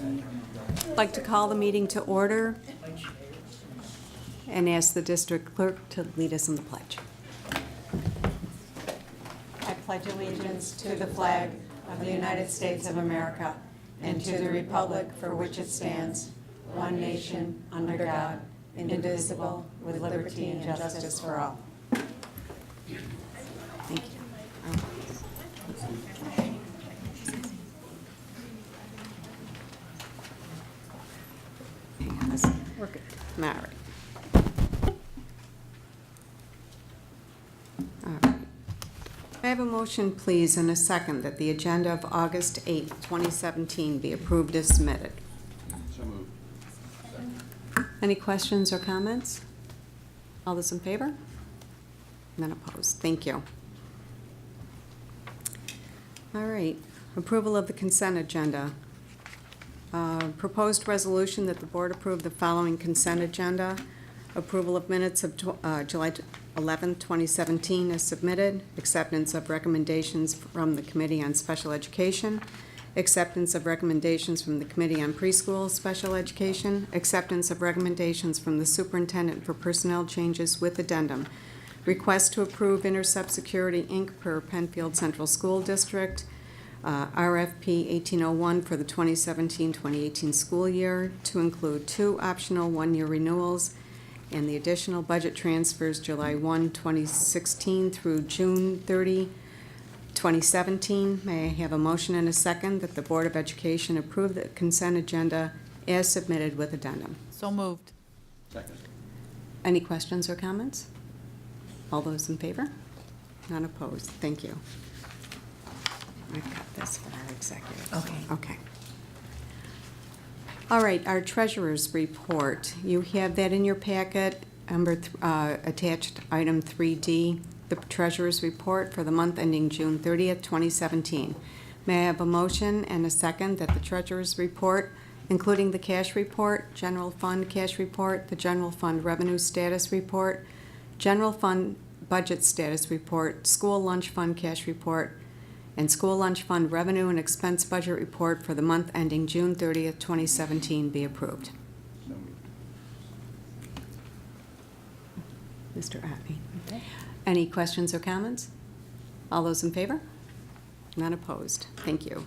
I'd like to call the meeting to order and ask the district clerk to lead us in the pledge. I pledge allegiance to the flag of the United States of America and to the republic for which it stands, one nation, under God, indivisible, with liberty and justice for all. Thank you. We're good. All right. All right. I have a motion, please, and a second that the agenda of August 8th, 2017 be approved as submitted. So moved. Any questions or comments? All those in favor? None opposed. Thank you. All right. Approval of the consent agenda. Proposed resolution that the board approve the following consent agenda. Approval of minutes of July 11, 2017 as submitted. Acceptance of recommendations from the Committee on Special Education. Acceptance of recommendations from the Committee on Preschool Special Education. Acceptance of recommendations from the Superintendent for personnel changes with addendum. Request to approve Intercept Security, Inc. per Penfield Central School District. RFP 1801 for the 2017-2018 school year to include 2 optional 1-year renewals and the additional budget transfers July 1, 2016 through June 30, 2017. May I have a motion and a second that the Board of Education approve the consent agenda as submitted with addendum? So moved. Second. Any questions or comments? All those in favor? None opposed. Thank you. I've got this for our executive. Okay. All right, our treasurer's report. You have that in your packet, attached item 3D, the treasurer's report for the month ending June 30th, 2017. May I have a motion and a second that the treasurer's report, including the cash report, general fund cash report, the general fund revenue status report, general fund budget status report, school lunch fund cash report, and school lunch fund revenue and expense budget report for the month ending June 30th, 2017 be approved. So moved. Mr. Atney. Okay. Any questions or comments? All those in favor? None opposed. Thank you.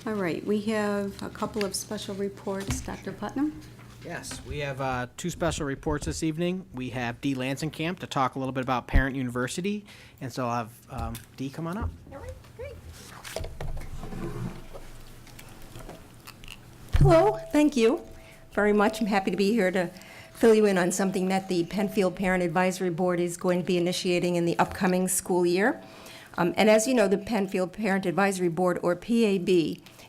All right, we have a couple of special reports. Dr. Putnam? Yes, we have 2 special reports this evening. We have Dee Lansenkamp to talk a little bit about Parent University, and so I'll have Dee come on up. All right, great. Hello, thank you very much. I'm happy to be here to fill you in on something that the Penfield Parent Advisory Board is going to be initiating in the upcoming school year. And as you know, the Penfield Parent Advisory Board, or PAB,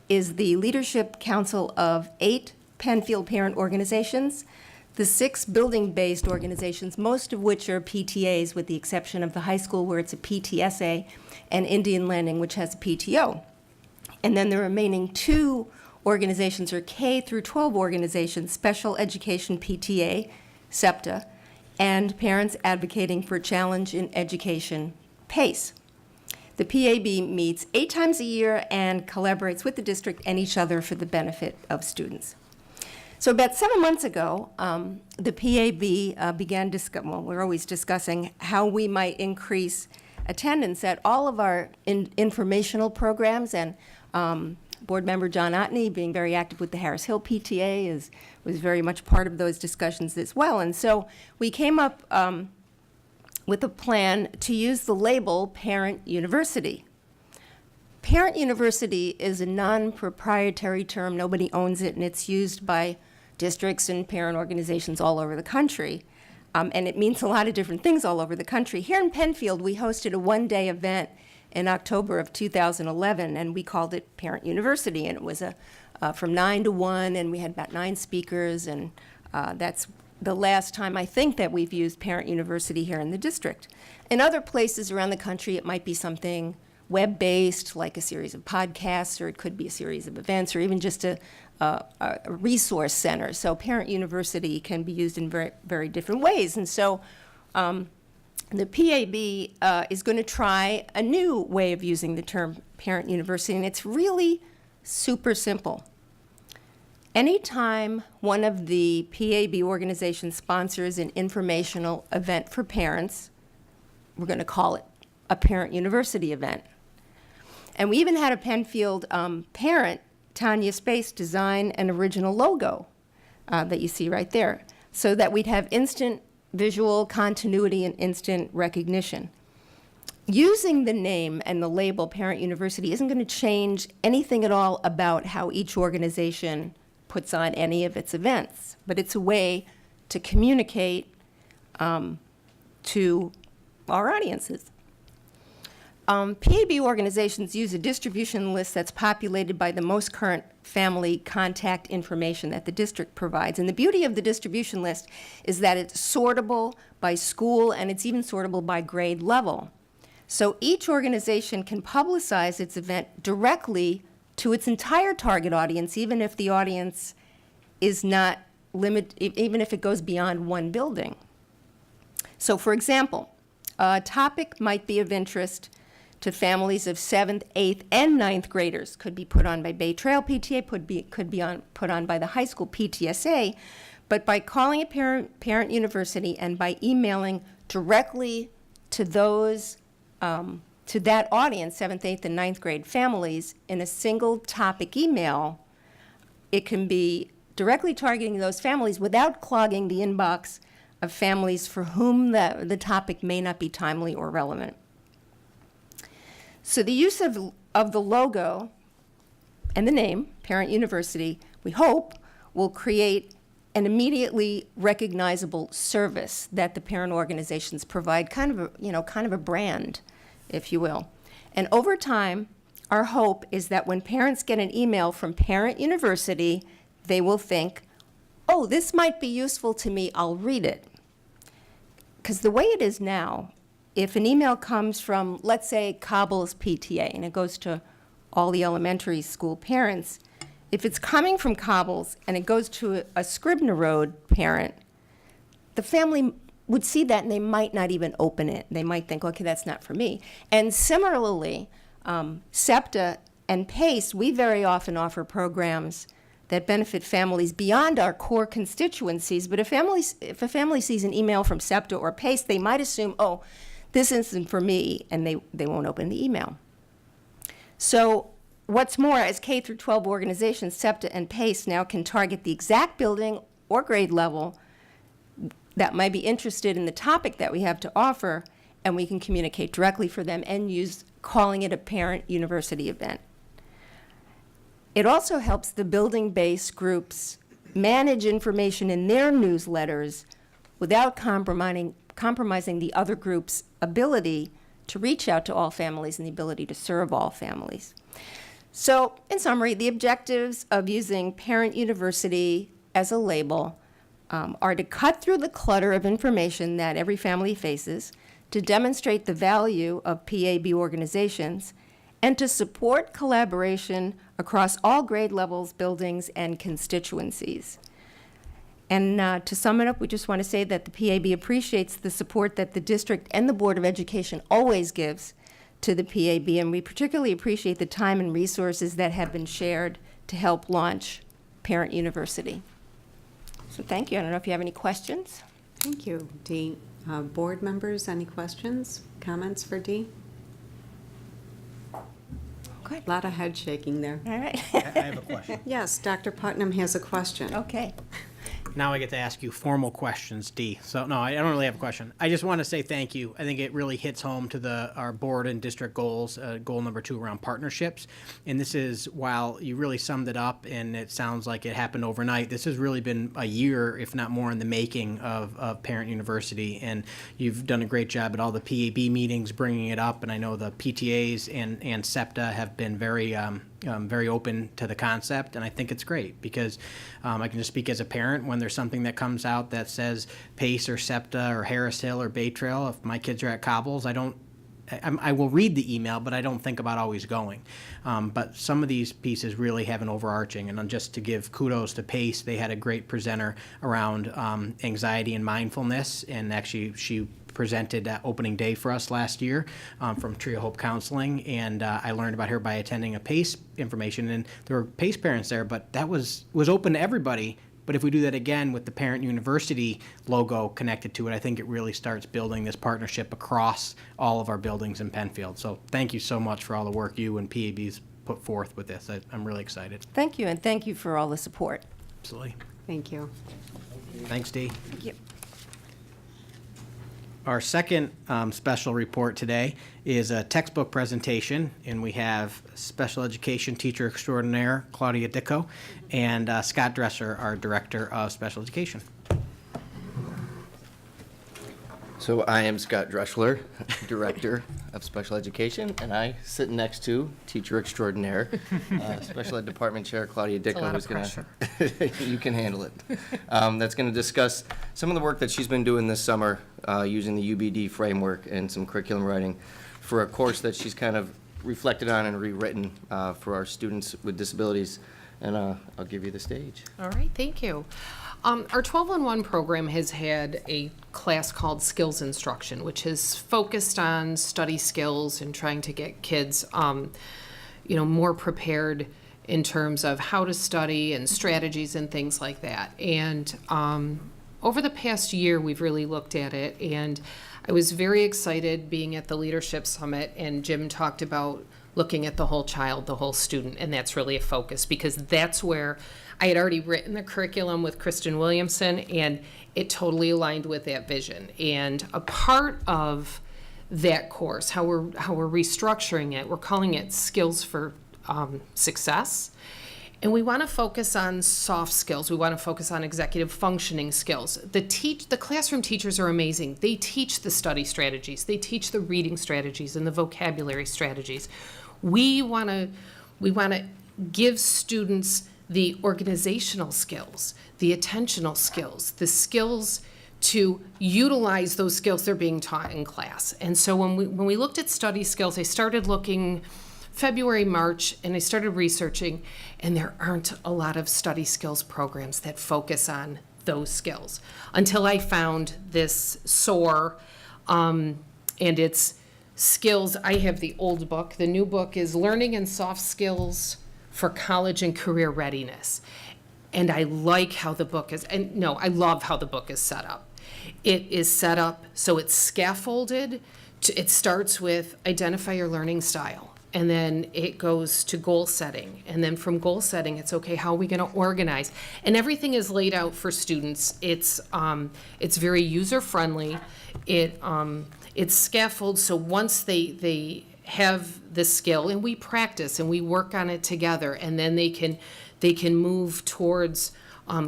is the leadership council of 8 Penfield parent organizations, the 6 building-based organizations, most of which are PTAs, with the exception of the high school where it's a PTSA, and Indian Landing, which has a PTO. And then the remaining 2 organizations are K through 12 organizations, Special Education PTA, SEPTA, and Parents Advocating for Challenge in Education, PACE. The PAB meets 8 times a year and collaborates with the district and each other for the benefit of students. So about 7 months ago, the PAB began we're always discussing how we might increase attendance at all of our informational programs, and Board Member John Otney, being very active with the Harris Hill PTA, was very much part of those discussions as well. And so we came up with a plan to use the label Parent University. Parent University is a non-proprietary term. Nobody owns it, and it's used by districts and parent organizations all over the country. And it means a lot of different things all over the country. Here in Penfield, we hosted a one-day event in October of 2011, and we called it Parent University. And it was from 9 to 1, and we had about 9 speakers, and that's the last time I think that we've used Parent University here in the district. In other places around the country, it might be something web-based, like a series of podcasts, or it could be a series of events, or even just a resource center. So Parent University can be used in very, very different ways. And so the PAB is going to try a new way of using the term Parent University, and it's really super simple. Anytime one of the PAB organizations sponsors an informational event for parents, we're going to call it a parent university event. And we even had a Penfield parent, Tanya Space, design an original logo that you see right there, so that we'd have instant visual continuity and instant recognition. Using the name and the label Parent University isn't going to change anything at all about how each organization puts on any of its events, but it's a way to communicate to our audiences. PAB organizations use a distribution list that's populated by the most current family contact information that the district provides. And the beauty of the distribution list is that it's sortable by school and it's even sortable by grade level. So each organization can publicize its event directly to its entire target audience, even if the audience is not limited, even if it goes beyond one building. So for example, a topic might be of interest to families of 7th, 8th, and 9th graders. Could be put on by Bay Trail PTA, could be put on by the high school PTSA, but by calling it Parent University and by emailing directly to those, to that audience, 7th, 8th, and 9th grade families, in a single topic email, it can be directly targeting those families without clogging the inbox of families for whom the topic may not be timely or relevant. So the use of the logo and the name, Parent University, we hope will create an immediately recognizable service that the parent organizations provide, kind of a brand, if you will. And over time, our hope is that when parents get an email from Parent University, they will think, oh, this might be useful to me, I'll read it. Because the way it is now, if an email comes from, let's say, Cobbles PTA, and it goes to all the elementary school parents, if it's coming from Cobbles and it goes to a Scribner Road parent, the family would see that and they might not even open it. They might think, okay, that's not for me. And similarly, SEPTA and PACE, we very often offer programs that benefit families beyond our core constituencies. But if a family sees an email from SEPTA or PACE, they might assume, oh, this isn't for me, and they won't open the email. So what's more, as K through 12 organizations, SEPTA and PACE now can target the exact building or grade level that might be interested in the topic that we have to offer, and we can communicate directly for them and use calling it a Parent University event. It also helps the building-based groups manage information in their newsletters without compromising the other group's ability to reach out to all families and the ability to serve all families. So, in summary, the objectives of using Parent University as a label are to cut through the clutter of information that every family faces, to demonstrate the value of PAB organizations, and to support collaboration across all grade levels, buildings, and constituencies. And to sum it up, we just want to say that the PAB appreciates the support that the district and the Board of Education always gives to the PAB, and we particularly appreciate the time and resources that have been shared to help launch Parent University. So thank you. I don't know if you have any questions. Thank you, Dee. Board members, any questions, comments for Dee? Good. A lot of head shaking there. All right. I have a question. Yes, Dr. Putnam has a question. Okay. Now I get to ask you formal questions, Dee. So, no, I don't really have a question. I just want to say thank you. I think it really hits home to our board and district goals, goal number 2 around partnerships. And this is, while you really summed it up and it sounds like it happened overnight, this has really been a year, if not more, in the making of Parent University. And you've done a great job at all the PAB meetings bringing it up. And I know the PTAs and SEPTA have been very open to the concept, and I think it's great because I can just speak as a parent. When there's something that comes out that says PACE or SEPTA or Harris Hill or Bay Trail, if my kids are at Cobbles, I will read the email, but I don't think about always going. But some of these pieces really have an overarching, and just to give kudos to PACE, they had a great presenter around anxiety and mindfulness, and actually she presented opening day for us last year from Tree of Hope Counseling, and I learned about her by attending a PACE information, and there were PACE parents there, but that was open to everybody. But if we do that again with the Parent University logo connected to it, I think it really starts building this partnership across all of our buildings in Penfield. So thank you so much for all the work you and PAB's put forth with this. I'm really excited. Thank you, and thank you for all the support. Absolutely. Thank you. Thanks, Dee. Thank you. Our second special report today is a textbook presentation, and we have special education teacher extraordinaire Claudia Dicko and Scott Dresser, our director of special education. So I am Scott Dreschler, Director of Special Education, and I sit next to Teacher Extraordinaire, Special Ed Department Chair Claudia Dicko, who's going to, you can handle it, that's going to discuss some of the work that she's been doing this summer using the UBD framework and some curriculum writing for a course that she's kind of reflected on and rewritten for our students with disabilities. And I'll give you the stage. All right, thank you. Our 12-on-1 program has had a class called Skills Instruction, which is focused on study skills and trying to get kids, more prepared in terms of how to study and strategies and things like that. And over the past year, we've really looked at it, and I was very excited being at the Leadership Summit, and Jim talked about looking at the whole child, the whole student, and that's really a focus because that's where I had already written the curriculum with Kristen Williamson, and it totally aligned with that vision. And a part of that course, how we're restructuring it, we're calling it Skills for Success. And we want to focus on soft skills. We want to focus on executive functioning skills. The classroom teachers are amazing. They teach the study strategies. They teach the reading strategies and the vocabulary strategies. We want to give students the organizational skills, the attentional skills, the skills to utilize those skills they're being taught in class. And so when we looked at study skills, I started looking February, March, and I started researching, and there aren't a lot of study skills programs that focus on those skills until I found this SOAR, and it's skills. I have the old book. The new book is Learning and Soft Skills for College and Career Readiness. And I like how the book is, and no, I love how the book is set up. It is set up so it's scaffolded. It starts with identify your learning style. And then it goes to goal setting. And then from goal setting, it's okay, how are we going to organize? And everything is laid out for students. It's very user-friendly. It's scaffolded, so once they have the skill, and we practice and we work on it together, and then they can move towards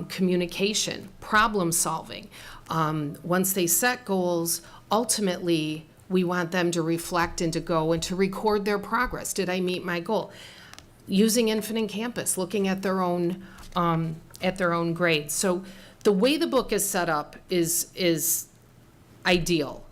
communication, problem solving. Once they set goals, ultimately, we want them to reflect and to go and to record their progress. Did I meet my goal? Using Infinite Campus, looking at their own grades. So the way the book is set up is ideal.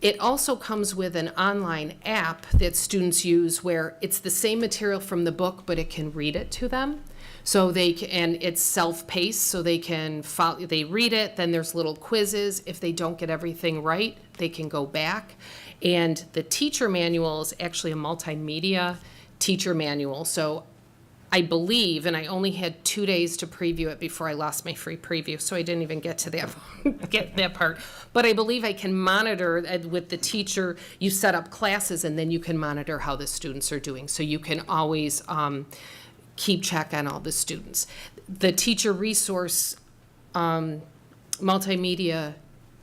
It also comes with an online app that students use where it's the same material from the book, but it can read it to them. So and it's self-paced, so they can follow, they read it, then there's little quizzes. If they don't get everything right, they can go back. And the teacher manual is actually a multimedia teacher manual. So I believe, and I only had 2 days to preview it before I lost my free preview, so I didn't even get to that part. But I believe I can monitor with the teacher. You set up classes, and then you can monitor how the students are doing. So you can always keep check on all the students. The teacher resource multimedia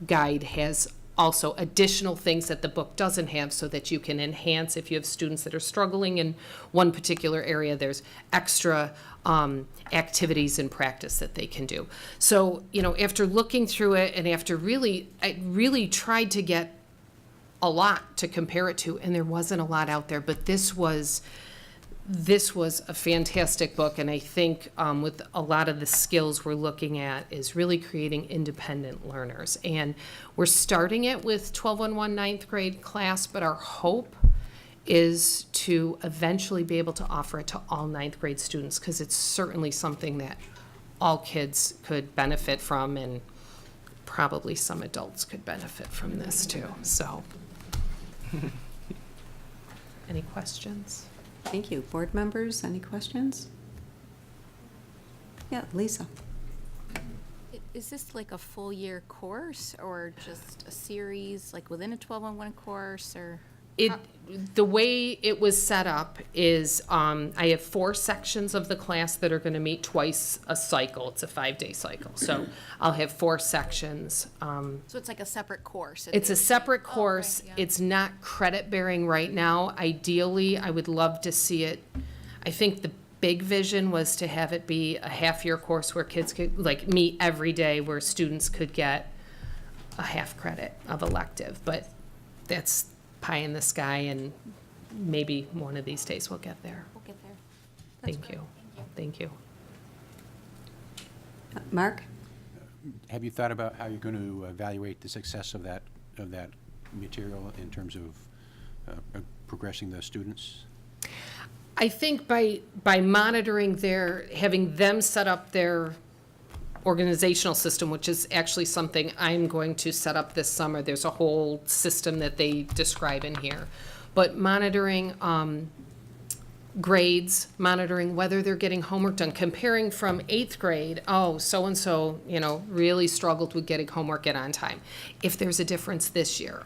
guide has also additional things that the book doesn't have, so that you can enhance. If you have students that are struggling in one particular area, there's extra activities and practice that they can do. So, after looking through it, and after I really tried to get a lot to compare it to, and there wasn't a lot out there, but this was a fantastic book, and I think with a lot of the skills we're looking at is really creating independent learners. And we're starting it with 12-on-1 ninth grade class, but our hope is to eventually be able to offer it to all ninth grade students, because it's certainly something that all kids could benefit from and probably some adults could benefit from this too, so. Any questions? Thank you. Board members, any questions? Yeah, Lisa. Is this like a full year course or just a series, like within a 12-on-1 course, or? The way it was set up is, I have 4 sections of the class that are gonna meet twice a cycle. It's a 5-day cycle, so I'll have 4 sections. So it's like a separate course? It's a separate Oh, okay, course. yeah. It's not credit bearing right now. Ideally, I would love to see it. I think the big vision was to have it be a half-year course where kids could like meet every day, where students could get a half credit of elective, but that's pie in the sky, and maybe one of these days we'll get there. We'll get there. Thank you. Thank you. Mark? Have you thought about how you're going to evaluate the success of that material in terms of progressing the students? I think by monitoring having them set up their organizational system, which is actually something I'm going to set up this summer. There's a whole system that they describe in here. But monitoring grades, monitoring whether they're getting homework done, comparing from 8th grade, oh, so-and-so, really struggled with getting homework in on time. If there's a difference this year.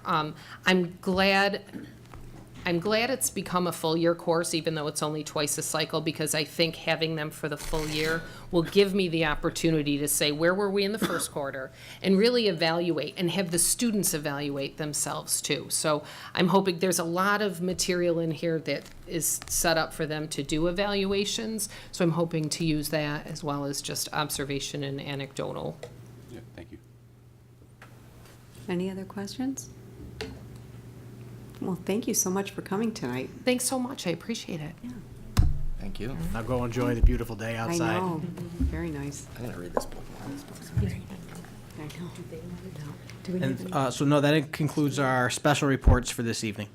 I'm glad it's become a full year course, even though it's only twice a cycle, because I think having them for the full year will give me the opportunity to say, where were we in the first quarter? And really evaluate and have the students evaluate themselves too. So I'm hoping there's a lot of material in here that is set up for them to do evaluations. So I'm hoping to use that as well as just observation and anecdotal. Yeah, thank you. Any other questions? Well, thank you so much for coming tonight. Thanks so much. I appreciate it. Thank you. Now go enjoy the beautiful day I outside. know, very nice. I'm gonna read this book. I know. Do we have any? And so no, that concludes our special reports for this evening.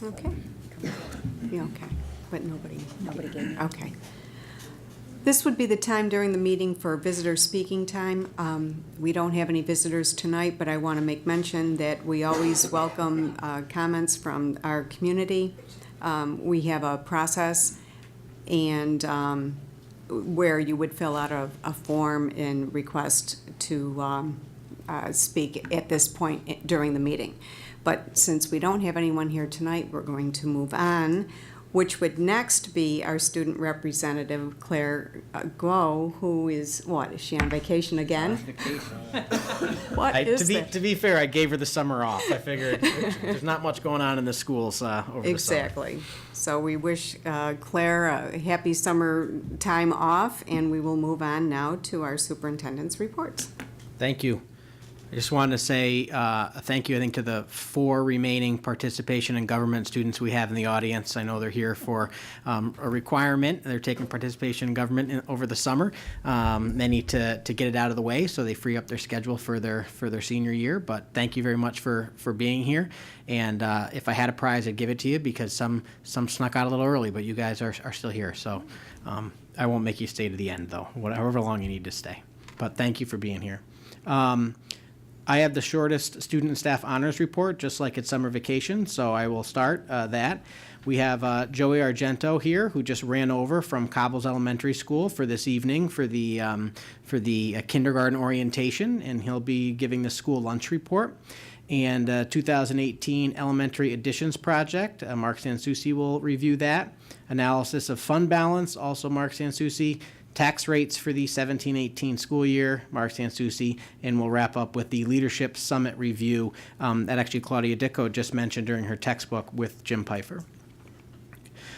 Okay. Yeah, okay, but nobody gave, okay. This would be the time during the meeting for visitor speaking time. We don't have any visitors tonight, but I want to make mention that we always welcome comments from our community. We have a process and where you would fill out a form and request to speak at this point during the meeting. But since we don't have anyone here tonight, we're going to move on, which would next be our student representative, Claire Guo, who is, what, is she on vacation again? What is that? To be fair, I gave her the summer off. I figured there's not much going on in the schools over the summer. Exactly. So we wish Claire a happy summer time off, and we will move on now to our superintendent's reports. Thank you. I just wanted to say a thank you, I think, to the 4 remaining participation in government students we have in the audience. I know they're here for a requirement. They're taking participation in government over the summer. Many to get it out of the way so they free up their schedule for their senior year. But thank you very much for being here. And if I had a prize, I'd give it to you because some snuck out a little early, but you guys are still here. So I won't make you stay to the end, though, however long you need to stay. But thank you for being here. I have the shortest student and staff honors report, just like it's summer vacation, so I will start that. We have Joey Argento here, who just ran over from Cobbles Elementary School for this evening for the kindergarten orientation, and he'll be giving the school lunch report. And 2018 Elementary Additions Project, Mark Sansucci will review that. Analysis of fund balance, also Mark Sansucci. Tax rates for the 17-18 school year, Mark Sansucci, and we'll wrap up with the Leadership Summit review that actually Claudia Dicko just mentioned during her textbook with Jim Pfeiffer.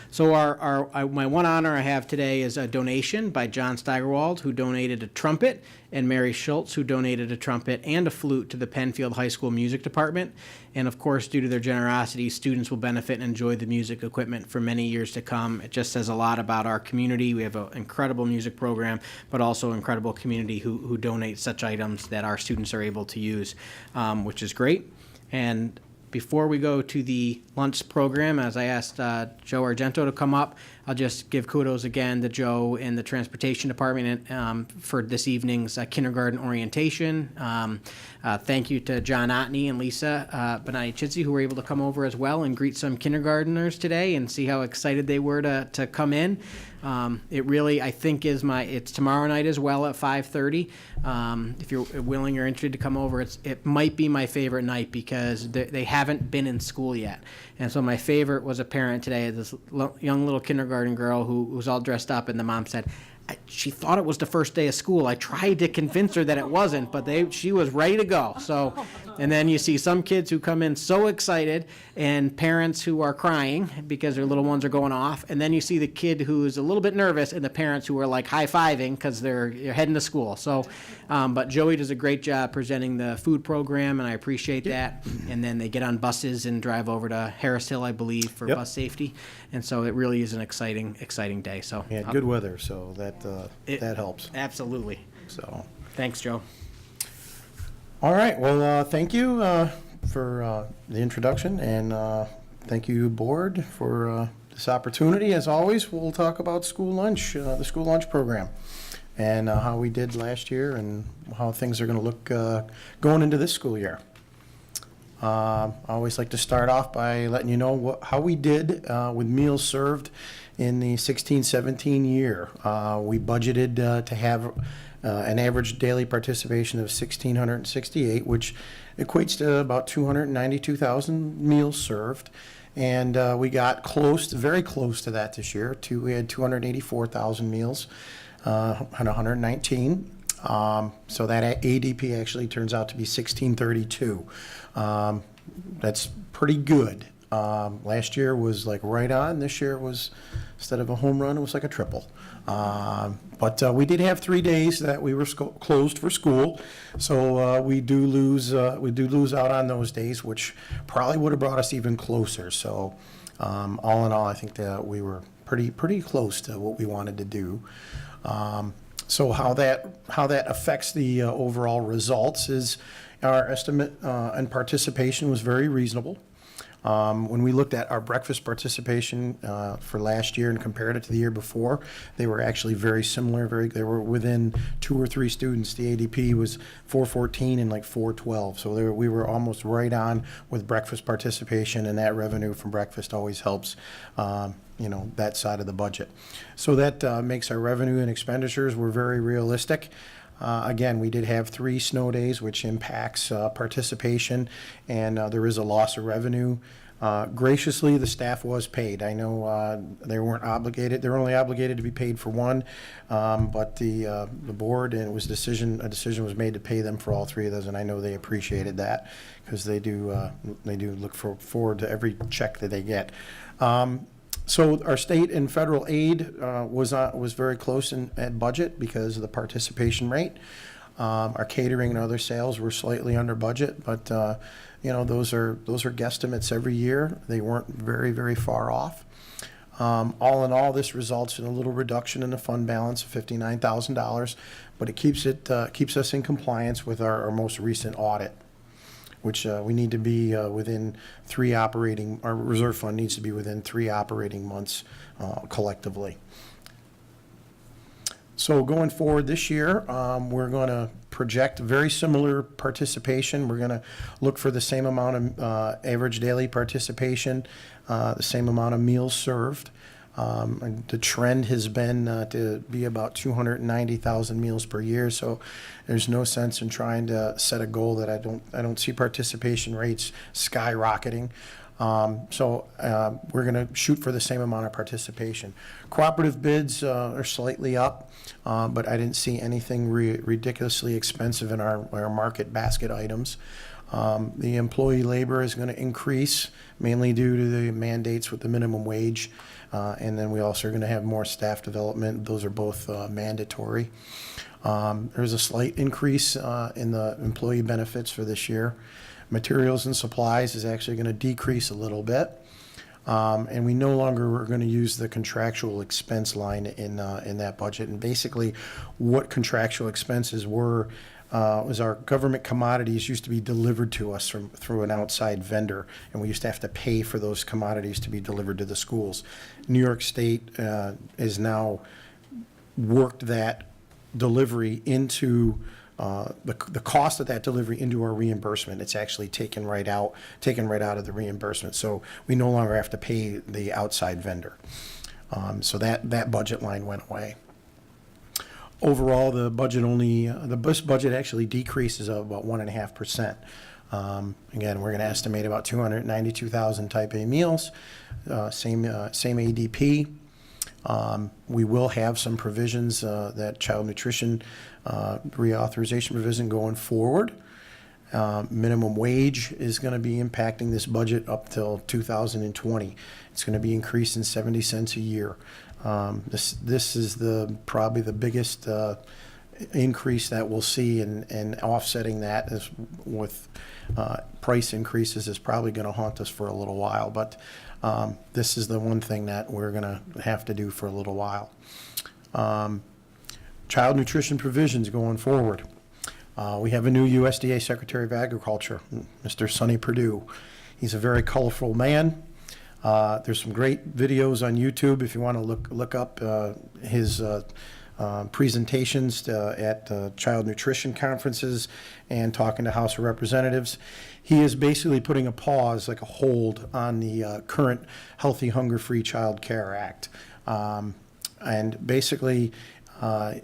So my one honor I have today is a donation by John Steigerwald, who donated a trumpet, and Mary Schultz, who donated a trumpet and a flute to the Penfield High School Music Department. And of course, due to their generosity, students will benefit and enjoy the music equipment for many years to come. It just says a lot about our community. We have an incredible music program, but also an incredible community who donate such items that our students are able to use, which is great. And Before we go to the lunch program, as I asked Joe Argento to come up, I'll just give kudos again to Joe and the Transportation Department for this evening's kindergarten orientation. Thank you to John Otney and Lisa Benai-Chitzi, who were able to come over as well and greet some kindergarteners today and see how excited they were to come in. It really, I think, it's tomorrow night as well at 5:30. If you're willing or interested to come over, it might be my favorite night because they haven't been in school yet. And so my favorite was a parent today, this young little kindergarten girl who was all dressed up, and the mom said, she thought it was the first day of school. I tried to convince her that it wasn't, but she was ready to go. So, and then you see some kids who come in so excited and parents who are crying because their little ones are going off. And then you see the kid who's a little bit nervous and the parents who are like high-fiving because they're heading to school. So, but Joey does a great job presenting the food program, and I appreciate that. And then they get on buses and drive over to Harris Hill, I believe, for bus safety. And so it really is an exciting day. So We had good weather, so that helps. Absolutely. So, Thanks, Joe. all right. Well, thank you for the introduction, and thank you, board, for this opportunity. As always, we'll talk about school lunch, the school lunch program, and how we did last year, and how things are going to look going into this school year. I always like to start off by letting you know how we did with meals served in the 16-17 year. We budgeted to have an average daily participation of 1,668, which equates to about 292,000 meals served. And we got very close to that this year. We had 284,000 meals and 119. So that ADP actually turns out to be 1632. That's pretty good. Last year was like right on. This year was, instead of a home run, it was like a triple. But we did have 3 days that we were closed for school, so we do lose out on those days, which probably would have brought us even closer. So all in all, I think that we were pretty close to what we wanted to do. So how that affects the overall results is our estimate and participation was very reasonable. When we looked at our breakfast participation for last year and compared it to the year before, they were actually very similar. They were within 2 or 3 students. The ADP was 414 and like 412. So we were almost right on with breakfast participation, and that revenue from breakfast always helps, that side of the budget. So that makes our revenue and expenditures were very realistic. Again, we did have 3 snow days, which impacts participation, and there is a loss of revenue. Graciously, the staff was paid. I know they weren't obligated; they were only obligated to be paid for 1, but the board, and a decision was made to pay them for all 3 of those, and I know they appreciated that because they do look forward to every check that they get. So our state and federal aid was very close at budget because of the participation rate. Our catering and other sales were slightly under budget, but those are guesstimates every year. They weren't very, very far off. All in all, this results in a little reduction in the fund balance of $59,000, but it keeps us in compliance with our most recent audit, which we need to be within 3 operating, our reserve fund needs to be within 3 operating months collectively. So going forward this year, we're going to project very similar participation. We're going to look for the same amount of average daily participation, the same amount of meals served. And the trend has been to be about 290,000 meals per year. So there's no sense in trying to set a goal that I don't see participation rates skyrocketing. So we're going to shoot for the same amount of participation. Cooperative bids are slightly up, but I didn't see anything ridiculously expensive in our market basket items. The employee labor is going to increase, mainly due to the mandates with the minimum wage. And then we also are going to have more staff development. Those are both mandatory. There's a slight increase in the employee benefits for this year. Materials and supplies is actually going to decrease a little bit. And we no longer are going to use the contractual expense line in that budget. And basically what contractual expenses were was our government commodities used to be delivered to us through an outside vendor, and we used to have to pay for those commodities to be delivered to the schools. New York State has now worked that delivery into the cost of that delivery into our reimbursement. It's actually taken right out of the reimbursement. So we no longer have to pay the outside vendor. So that budget line went away. Overall, the bus budget actually decreases of about 1.5%. Again, we're going to estimate about 292,000 type A meals, same ADP. We will have some provisions, that child nutrition reauthorization provision going forward. Minimum wage is going to be impacting this budget up till 2020. It's going to be increasing 70 cents a year. This is probably the biggest increase that we'll see, and offsetting that is with price increases is probably going to haunt us for a little while. But this is the one thing that we're going to have to do for a little while. Child nutrition provisions going forward. We have a new USDA Secretary of Agriculture, Mr. Sonny Perdue. He's a very colorful man. There's some great videos on YouTube if you want to look up his presentations at child nutrition conferences and talking to House of Representatives. He is basically putting a pause, like a hold, on the current Healthy Hunger Free Child Care Act. And basically,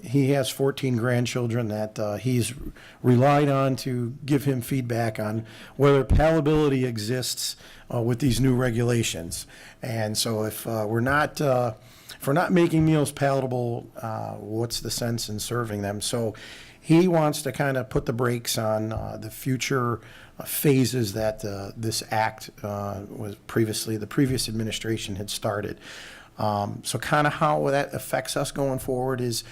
he has 14 grandchildren that he's relied on to give him feedback on whether palatability exists with these new regulations. And so if we're not making meals palatable, what's the sense in serving them? So he wants to kind of put the brakes on the future phases that this act was previously, the previous administration had started. So kind of how that affects us going forward is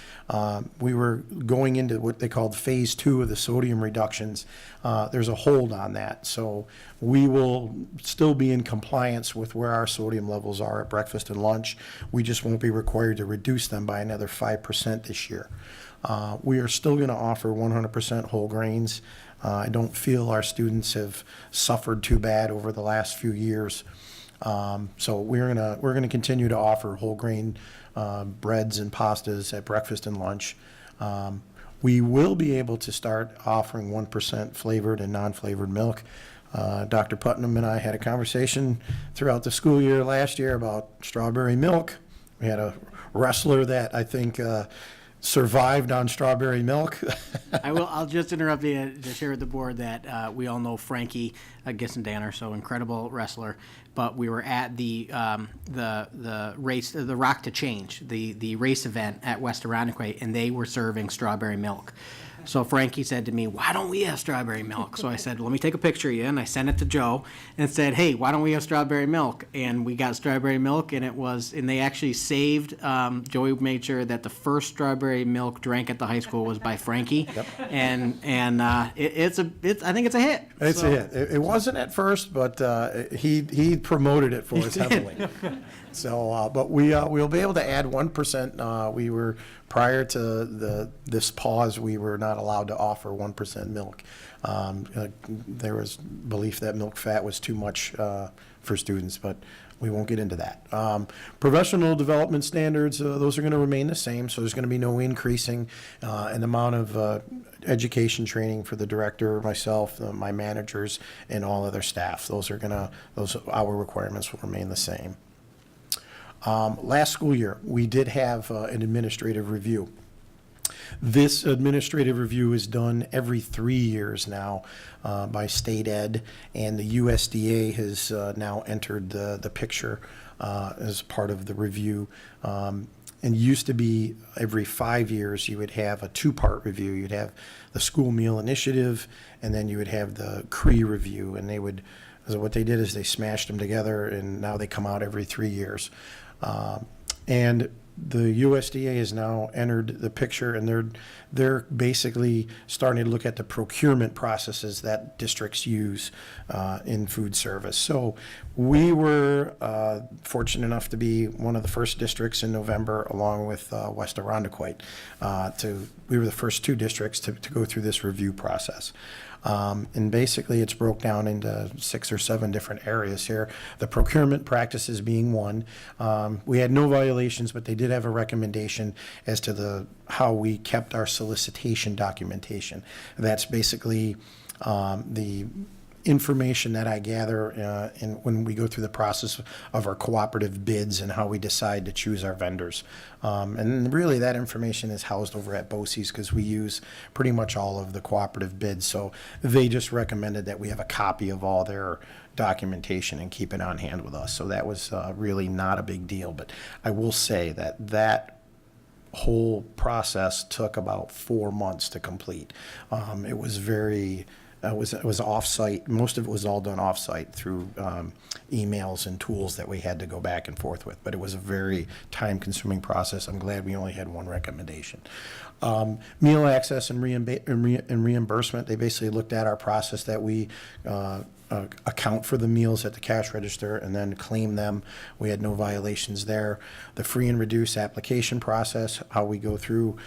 we were going into what they called phase 2 of the sodium reductions. There's a hold on that. So we will still be in compliance with where our sodium levels are at breakfast and lunch. We just won't be required to reduce them by another 5% this year. We are still going to offer 100% whole grains. I don't feel our students have suffered too bad over the last few years. So we're gonna continue to offer whole grain breads and pastas at breakfast and lunch. We will be able to start offering 1% flavored and non-flavored milk. Dr. Putnam and I had a conversation throughout the school year last year about strawberry milk. We had a wrestler that I think survived on strawberry milk. I'll just interrupt you to share with the board that we all know Frankie Gissendanner, so incredible wrestler. But we were at the race, the Rock to Change, the race event at West Irondequoit, and they were serving strawberry milk. So Frankie said to me, "Why don't we have strawberry milk?" So I said, "Let me take a picture of you," and I sent it to Joe and said, "Hey, why don't we have strawberry milk?" And we got strawberry milk, and they actually saved. Joey made sure that the first strawberry milk drank at the high school was by Frankie, and I think it's a hit. It's a hit. It wasn't at first, but he promoted it for us heavily. So, but we'll be able to add 1%. We were, prior to this pause, we were not allowed to offer 1% milk. There was belief that milk fat was too much for students, but we won't get into that. Professional development standards, those are going to remain the same, so there's going to be no increasing in the amount of education training for the director, myself, my managers, and all other staff. Our requirements will remain the same. Last school year, we did have an administrative review. This administrative review is done every 3 years now by state ed, and the USDA has now entered the picture as part of the review. And used to be every 5 years you would have a 2-part review. You'd have the school meal initiative, and then you would have the CRE review. And so what they did is they smashed them together, and now they come out every 3 years. And the USDA has now entered the picture, and they're basically starting to look at the procurement processes that districts use in food service. So we were fortunate enough to be one of the first districts in November, along with West Irondequoit. We were the first 2 districts to go through this review process. And basically, it's broke down into 6 or 7 different areas here. The procurement practices being one. We had no violations, but they did have a recommendation as to how we kept our solicitation documentation. That's basically the information that I gather when we go through the process of our cooperative bids and how we decide to choose our vendors. And really that information is housed over at BOCES because we use pretty much all of the cooperative bids. So they just recommended that we have a copy of all their documentation and keep it on hand with us. So that was really not a big deal. But I will say that whole process took about 4 months to complete. It was very... It was off-site. Most of it was all done off-site through emails and tools that we had to go back and forth with. But it was a very time-consuming process. I'm glad we only had one recommendation. Meal access and reimbursement, they basically looked at our process that we account for the meals at the cash register and then claim them. We had no violations there. The free and reduced application process, how we go through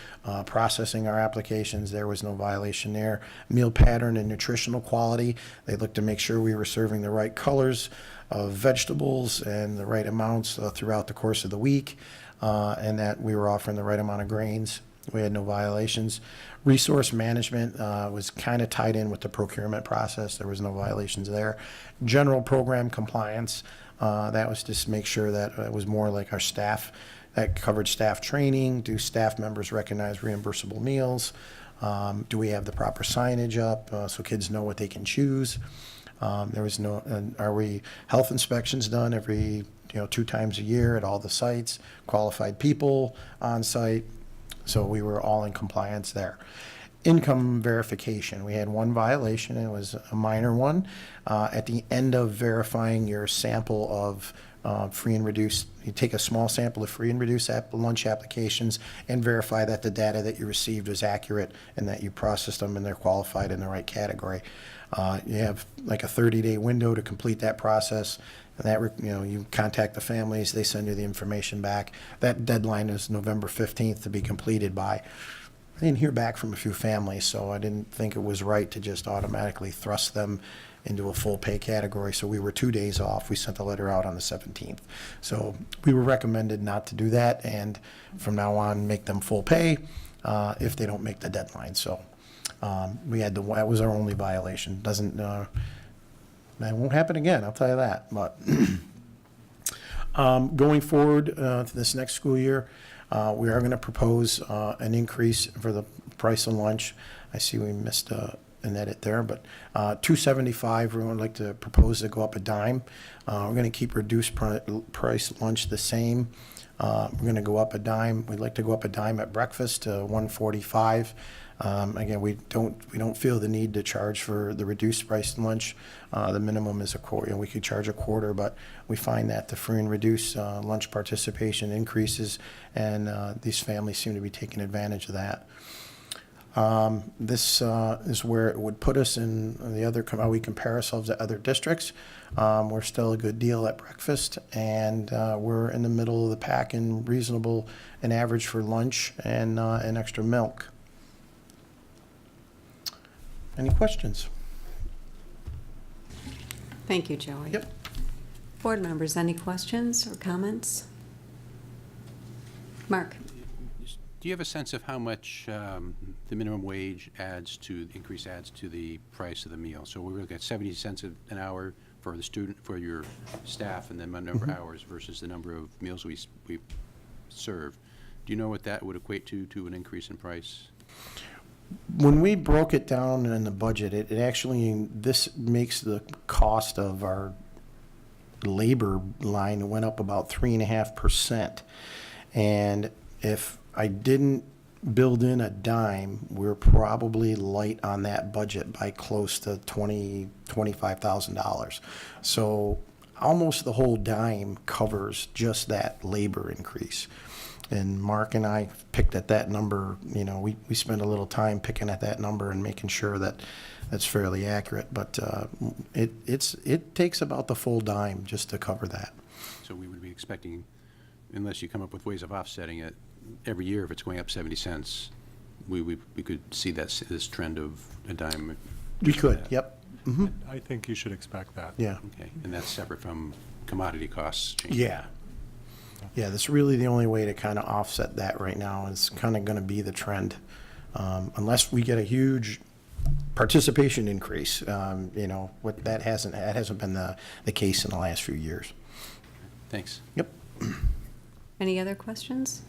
processing our applications, there was no violation there. Meal pattern and nutritional quality, they looked to make sure we were serving the right colors of vegetables and the right amounts throughout the course of the week, and that we were offering the right amount of grains. We had no violations. Resource management was kind of tied in with the procurement process. There was no violations there. General program compliance, that was just make sure that it was more like our staff, that covered staff training. Do staff members recognize reimbursable meals? Do we have the proper signage up so kids know what they can choose? There was no, are we health inspections done every 2 times a year at all the sites? Qualified people on site. So we were all in compliance there. Income verification, we had one violation, and it was a minor one. At the end of verifying your sample of free and reduced, you take a small sample of free and reduced lunch applications and verify that the data that you received was accurate and that you processed them and they're qualified in the right category. You have like a 30-day window to complete that process. And that, you contact the families, they send you the information back. That deadline is November 15th to be completed by. I didn't hear back from a few families, so I didn't think it was right to just automatically thrust them into a full pay category. So we were 2 days off. We sent the letter out on the 17th. So we were recommended not to do that, and from now on, make them full pay if they don't make the deadline. So we had that was our only violation. That won't happen again, I'll tell you that. But going forward to this next school year, we are going to propose an increase for the price of lunch. I see we missed an edit there, but $2.75, we would like to propose to go up a dime. We're going to keep reduced price lunch the same. We're going to go up a dime. We'd like to go up a dime at breakfast to $1.45. Again, we don't feel the need to charge for the reduced price lunch. The minimum is a quarter. We could charge a quarter, but we find that the free and reduced lunch participation increases, and these families seem to be taking advantage of that. This is where it would put us in the other, how we compare ourselves to other districts. We're still a good deal at breakfast, and we're in the middle of the pack and reasonable and average for lunch and extra milk. Any questions? Thank you, Joey. Yep. Board members, any questions or comments? Mark? Do you have a sense of how much the minimum wage increase adds to the price of the meal? So we're looking at 70 cents an hour for the student, for your staff, and then the number of hours versus the number of meals we serve. Do you know what that would equate to an increase in price? When we broke it down in the budget, it actually, this makes the cost of our labor line went up about 3.5%. And if I didn't build in a dime, we're probably light on that budget by close to $25,000. So almost the whole dime covers just that labor increase. And Mark and I picked at that number, we spend a little time picking at that number and making sure that that's fairly accurate. But it takes about the full dime just to cover that. So we would be expecting, unless you come up with ways of offsetting it, every year if it's going up 70 cents, we could see this trend of a dime. We could, yep. Mm-hmm. I think you should expect that. Yeah. Okay, and that's separate from commodity costs changing. Yeah. Yeah, that's really the only way to kind of offset that right now is kind of going to be the trend. Unless we get a huge participation increase, what that hasn't been the case in the last few years. Thanks. Yep. Any other questions?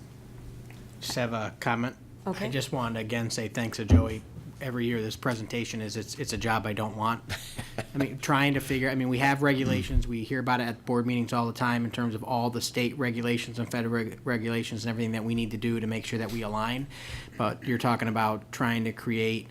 Just have a comment. Okay. I just wanted to again say thanks to Joey. Every year, this presentation it's a job I don't want. I mean, trying to figure, we have regulations, we hear about it at board meetings all the time in terms of all the state regulations and federal regulations and everything that we need to do to make sure that we align. But you're talking about trying to create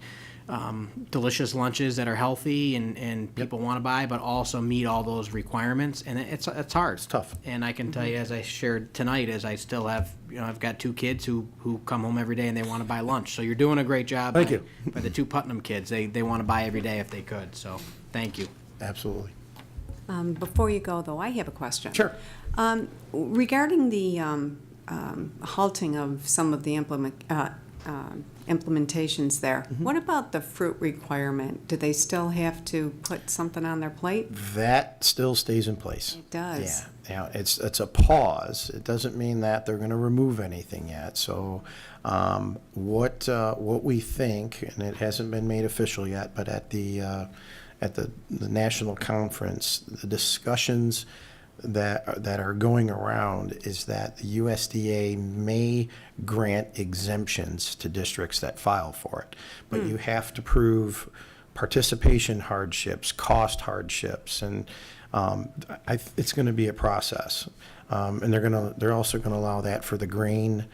delicious lunches that are healthy and people want to buy, but also meet all those requirements. And it's hard. It's tough. And I can tell you, as I shared tonight, as I still have, I've got 2 kids who come home every day and they want to buy lunch. So you're doing a great job. Thank you. By the 2 Putnam kids, they want to buy every day if they could. So thank you. Absolutely. Before you go, though, I have a question. Sure. Regarding the halting of some of the implementations there, what about the fruit requirement? Do they still have to put something on their plate? That still stays in place. It does. Yeah, it's a pause. It doesn't mean that they're going to remove anything yet. So what we think, and it hasn't been made official yet, but at the national conference, the discussions that are going around is that the USDA may grant exemptions to districts that file for it, but you have to prove participation hardships, cost hardships, and it's going to be a process. And they're also going to allow that for the grain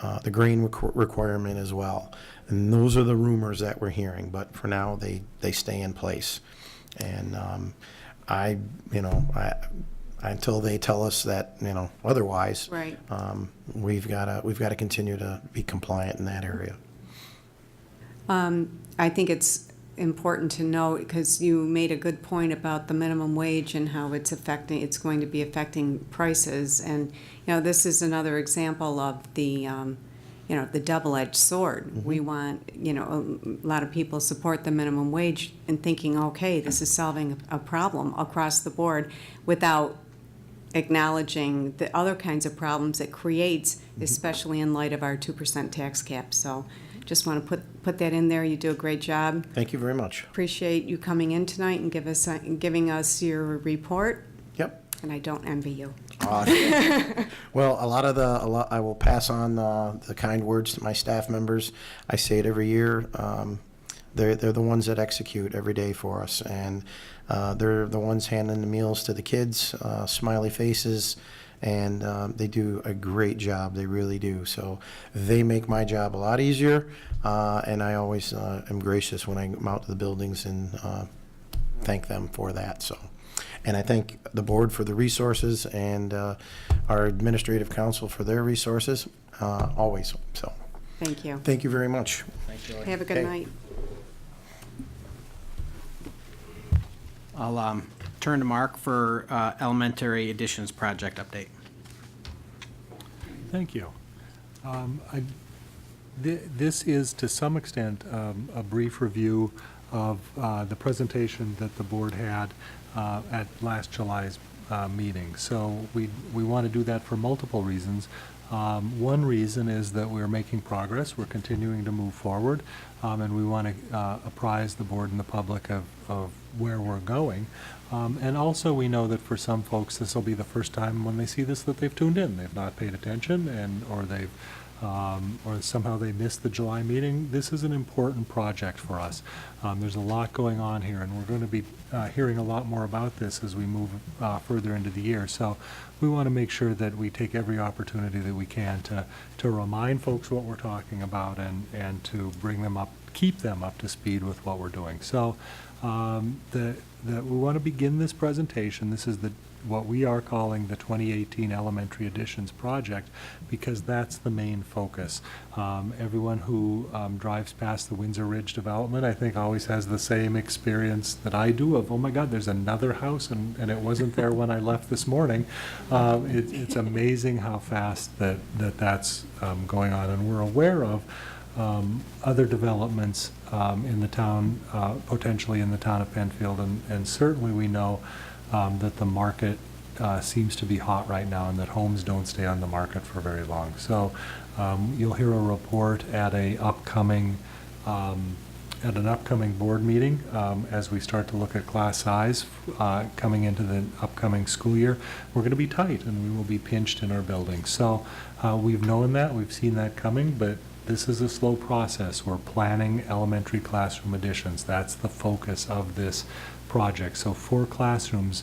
requirement as well. And those are the rumors that we're hearing, but for now they stay in place. And until they tell us that otherwise, Right. We've got to continue to be compliant in that area. I think it's important to note, because you made a good point about the minimum wage and how it's going to be affecting prices. And, this is another example of the double-edged sword. We want, a lot of people support the minimum wage and thinking, okay, this is solving a problem across the board, without acknowledging the other kinds of problems it creates, especially in light of our 2% tax cap. So just want to put that in there. You do a great job. Thank you very much. Appreciate you coming in tonight and giving us your report. Yep. And I don't envy you. Well, I will pass on the kind words to my staff members. I say it every year. They're the ones that execute every day for us, and they're the ones handing the meals to the kids, smiley faces, and they do a great job. They really do. So they make my job a lot easier, and I always am gracious when I come out to the buildings and thank them for that. So. And I thank the board for the resources and our administrative council for their resources, always. So, Thank you. thank you very much. Have a good Okay. night. I'll turn to Mark for elementary additions project update. Thank you. This is, to some extent, a brief review of the presentation that the board had at last July's meeting. So we want to do that for multiple reasons. One reason is that we're making progress, we're continuing to move forward, and we want to apprise the board and the public of where we're going. And also we know that for some folks, this will be the first time when they see this that they've tuned in. They've not paid attention, or somehow they missed the July meeting. This is an important project for us. There's a lot going on here, and we're going to be hearing a lot more about this as we move further into the year. So we want to make sure that we take every opportunity that we can to remind folks what we're talking about and to bring them up, keep them up to speed with what we're doing. So we want to begin this presentation. This is the what we are calling the 2018 Elementary Additions Project, because that's the main focus. Everyone who drives past the Windsor Ridge development, I think, always has the same experience that I do of, oh my God, there's another house, and it wasn't there when I left this morning. It's amazing how fast that's going on, and we're aware of other developments in the town, potentially in the town of Penfield, and certainly we know that the market seems to be hot right now, and that homes don't stay on the market for very long. So you'll hear a report at an upcoming board meeting as we start to look at class size coming into the upcoming school year. We're going to be tight, and we will be pinched in our buildings. So we've known that, we've seen that coming, but this is a slow process. We're planning elementary classroom additions. That's the focus of this project. So 4 classrooms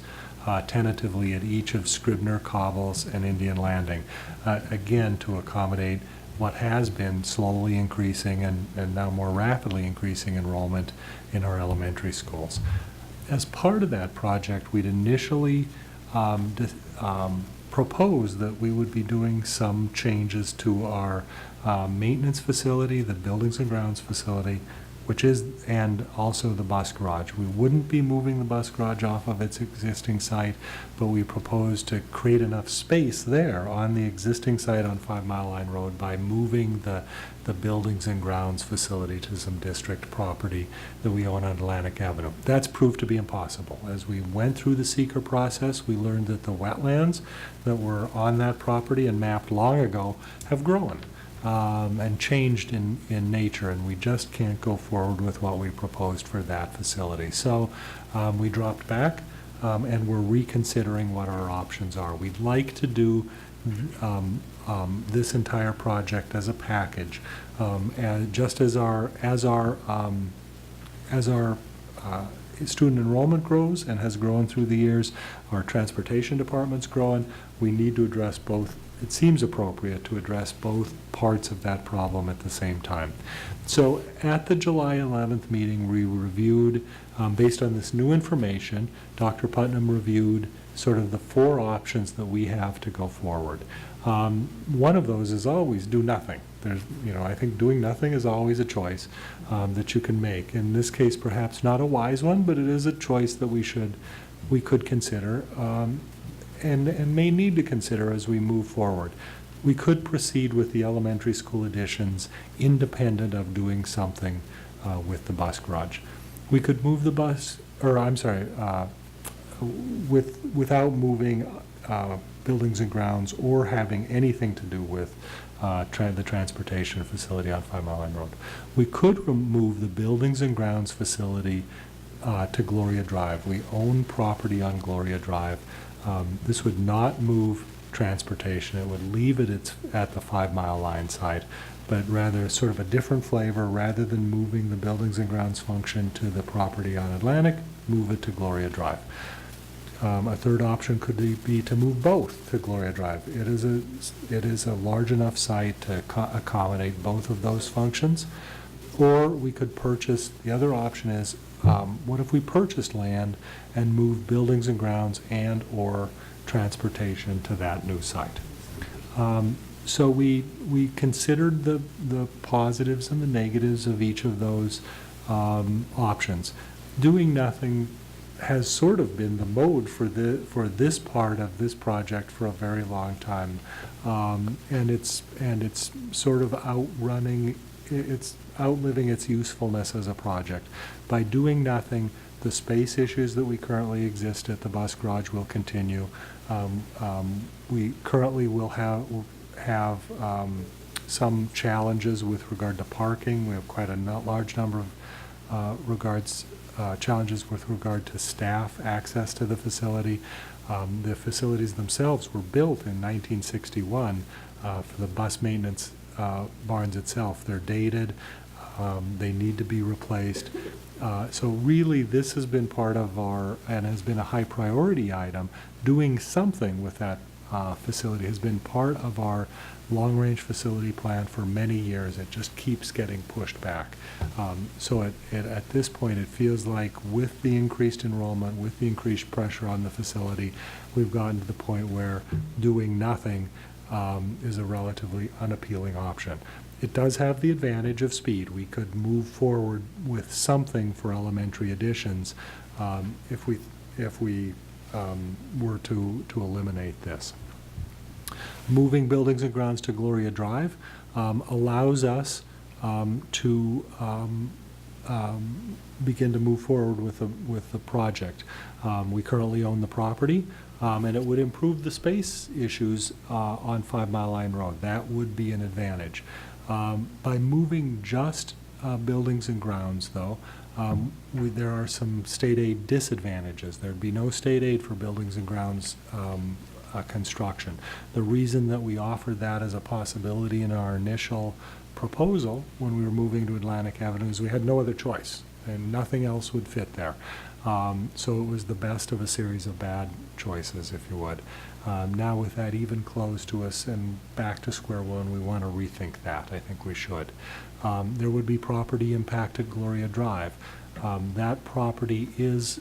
tentatively at each of Scribner, Cobbles, and Indian Landing, again, to accommodate what has been slowly increasing and now more rapidly increasing enrollment in our elementary schools. As part of that project, we'd initially proposed that we would be doing some changes to our maintenance facility, the buildings and grounds facility, and also the bus garage. We wouldn't be moving the bus garage off of its existing site, but we proposed to create enough space there on the existing site on 5 Mile Line Road by moving the buildings and grounds facility to some district property that we own on Atlantic Avenue. That's proved to be impossible. As we went through the seeker process, we learned that the wetlands that were on that property and mapped long ago have grown. And changed in nature, and we just can't go forward with what we proposed for that facility. So we dropped back, and we're reconsidering what our options are. We'd like to do this entire project as a package, and just as our student enrollment grows and has grown through the years, our transportation department's growing. We need to address both. It seems appropriate to address both parts of that problem at the same time. So at the July 11th meeting, we reviewed, based on this new information, Dr. Putnam reviewed sort of the 4 options that we have to go forward. One of those is always do nothing. I think doing nothing is always a choice that you can make. In this case, perhaps not a wise one, but it is a choice that we could consider. And may need to consider as we move forward. We could proceed with the elementary school additions independent of doing something with the bus garage. We could move the bus, without moving buildings and grounds or having anything to do with the transportation facility on 5 Mile Line Road. We could remove the buildings and grounds facility to Gloria Drive. We own property on Gloria Drive. This would not move transportation. It would leave it at the 5 Mile Line site, but rather sort of a different flavor. Rather than moving the buildings and grounds function to the property on Atlantic, move it to Gloria Drive. A third option could be to move both to Gloria Drive. It is a large enough site to accommodate both of those functions. Or we could purchase, the other option is, what if we purchased land and moved buildings and grounds and or transportation to that new site? So we considered the positives and the negatives of each of those options. Doing nothing has sort of been the mode for this part of this project for a very long time, and it's sort of outliving its usefulness as a project. By doing nothing, the space issues that we currently exist at the bus garage will continue. We currently will have some challenges with regard to parking. We have quite a large number of challenges with regard to staff access to the facility. The facilities themselves were built in 1961 for the bus maintenance barns itself. They're dated. They need to be replaced. So really, this has been part of and has been a high priority item, doing something with that facility has been part of our long-range facility plan for many years. It just keeps getting pushed back. So at this point, it feels like with the increased enrollment, with the increased pressure on the facility, we've gotten to the point where doing nothing is a relatively unappealing option. It does have the advantage of speed. We could move forward with something for elementary additions if we were to eliminate this. Moving buildings and grounds to Gloria Drive allows us to begin to move forward with the project. We currently own the property, and it would improve the space issues on 5 Mile Line Road. That would be an advantage. By moving just buildings and grounds, though, there are some state aid disadvantages. There'd be no state aid for buildings and grounds construction. The reason that we offered that as a possibility in our initial proposal when we were moving to Atlantic Avenue is we had no other choice, and nothing else would fit there. So it was the best of a series of bad choices, if you would. Now with that even closed to us and back to square one, we want to rethink that. I think we should. There would be property impact at Gloria Drive. That property is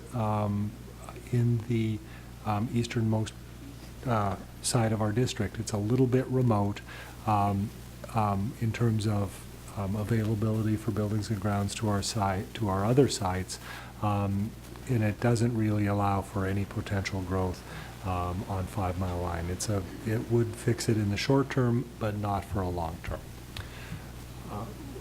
in the easternmost side of our district. It's a little bit remote in terms of availability for buildings and grounds to our other sites, and it doesn't really allow for any potential growth on 5 Mile Line. It would fix it in the short term, but not for a long term.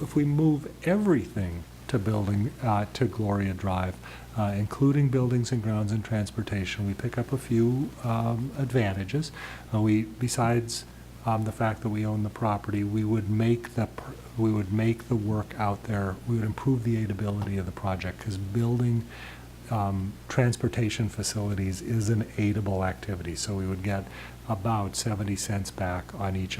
If we move everything to Gloria Drive, including buildings and grounds and transportation, we pick up a few advantages. Besides the fact that we own the property, we would make the work out there. We would improve the aidability of the project, because building transportation facilities is an aidable activity. So we would get about 70 cents back on each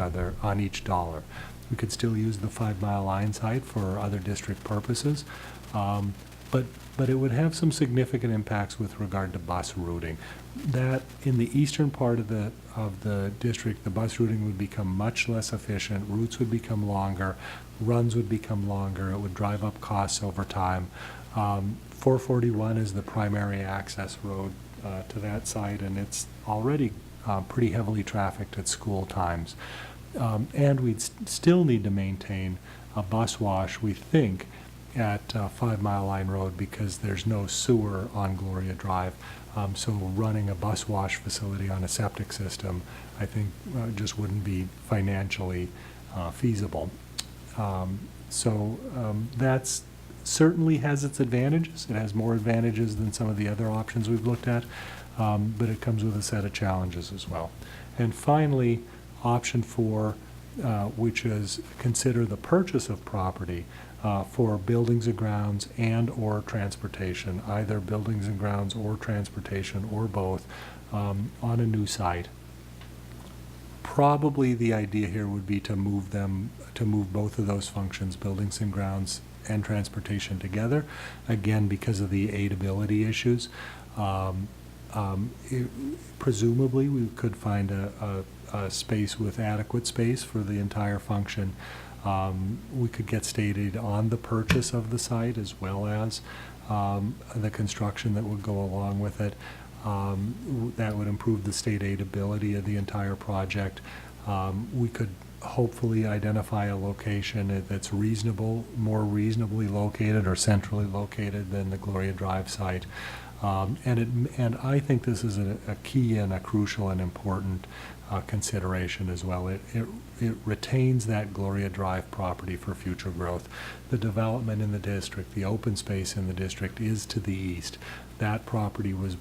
dollar. We could still use the 5 Mile Line site for other district purposes, but it would have some significant impacts with regard to bus routing. That in the eastern part of the district, the bus routing would become much less efficient. Routes would become longer. Runs would become longer. It would drive up costs over time. 441 is the primary access road to that site, and it's already pretty heavily trafficked at school times. And we'd still need to maintain a bus wash, we think, at 5 Mile Line Road, because there's no sewer on Gloria Drive. So running a bus wash facility on a septic system, I think, just wouldn't be financially feasible. That's certainly has its advantages. It has more advantages than some of the other options we've looked at, but it comes with a set of challenges as well. And finally, option 4, which is consider the purchase of property for buildings and grounds and or transportation, either buildings and grounds or transportation or both, on a new site. Probably the idea here would be to move both of those functions, buildings and grounds and transportation, together, again because of the aidability issues. Presumably we could find a space with adequate space for the entire function. We could get state aid on the purchase of the site as well as the construction that would go along with it. That would improve the state aid ability of the entire project. We could hopefully identify a location that's more reasonably located or centrally located than the Gloria Drive site. And I think this is a key and a crucial and important consideration as well. It retains that Gloria Drive property for future growth. The development in the district, the open space in the district, is to the east. That property was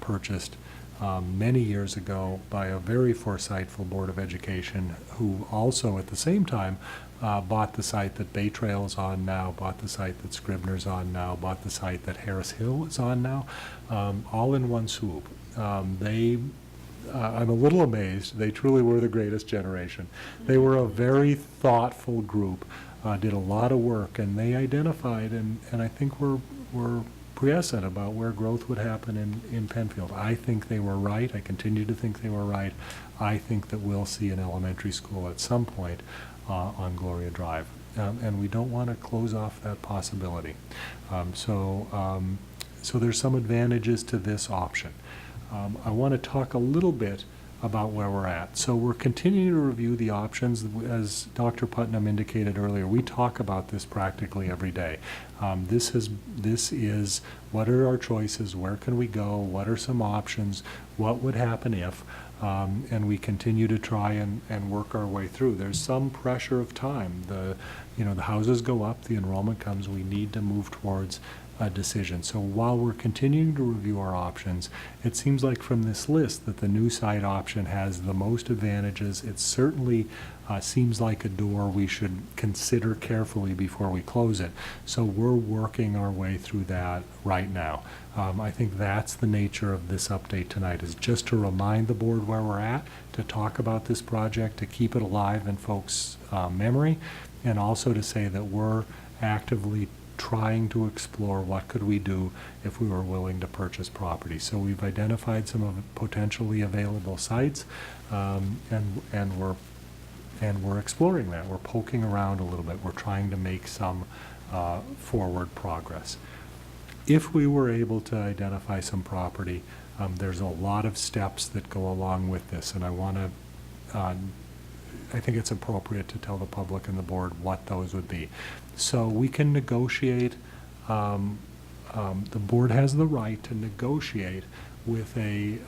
purchased many years ago by a very foresightful Board of Education, who also at the same time bought the site that Bay Trail is on now, bought the site that Scribner's on now, bought the site that Harris Hill is on now, all in one swoop. I'm a little amazed. They truly were the greatest generation. They were a very thoughtful group, did a lot of work, and they identified, and I think were quiescent about where growth would happen in Penfield. I think they were right. I continue to think they were right. I think that we'll see an elementary school at some point on Gloria Drive. And we don't want to close off that possibility. So there's some advantages to this option. I want to talk a little bit about where we're at. So we're continuing to review the options. As Dr. Putnam indicated earlier, we talk about this practically every day. This is what are our choices, where can we go, what are some options, what would happen if, and we continue to try and work our way through. There's some pressure of time. The houses go up, the enrollment comes, we need to move towards a decision. So while we're continuing to review our options, it seems like from this list that the new site option has the most advantages. It certainly seems like a door we should consider carefully before we close it. So we're working our way through that right now. I think that's the nature of this update tonight, is just to remind the board where we're at, to talk about this project, to keep it alive in folks' memory, and also to say that we're actively trying to explore what could we do if we were willing to purchase property. So we've identified some of the potentially available sites, and we're exploring that. We're poking around a little bit. We're trying to make some forward progress. If we were able to identify some property, there's a lot of steps that go along with this, and I think it's appropriate to tell the public and the board what those would be. So we can negotiate, the board has the right to negotiate with a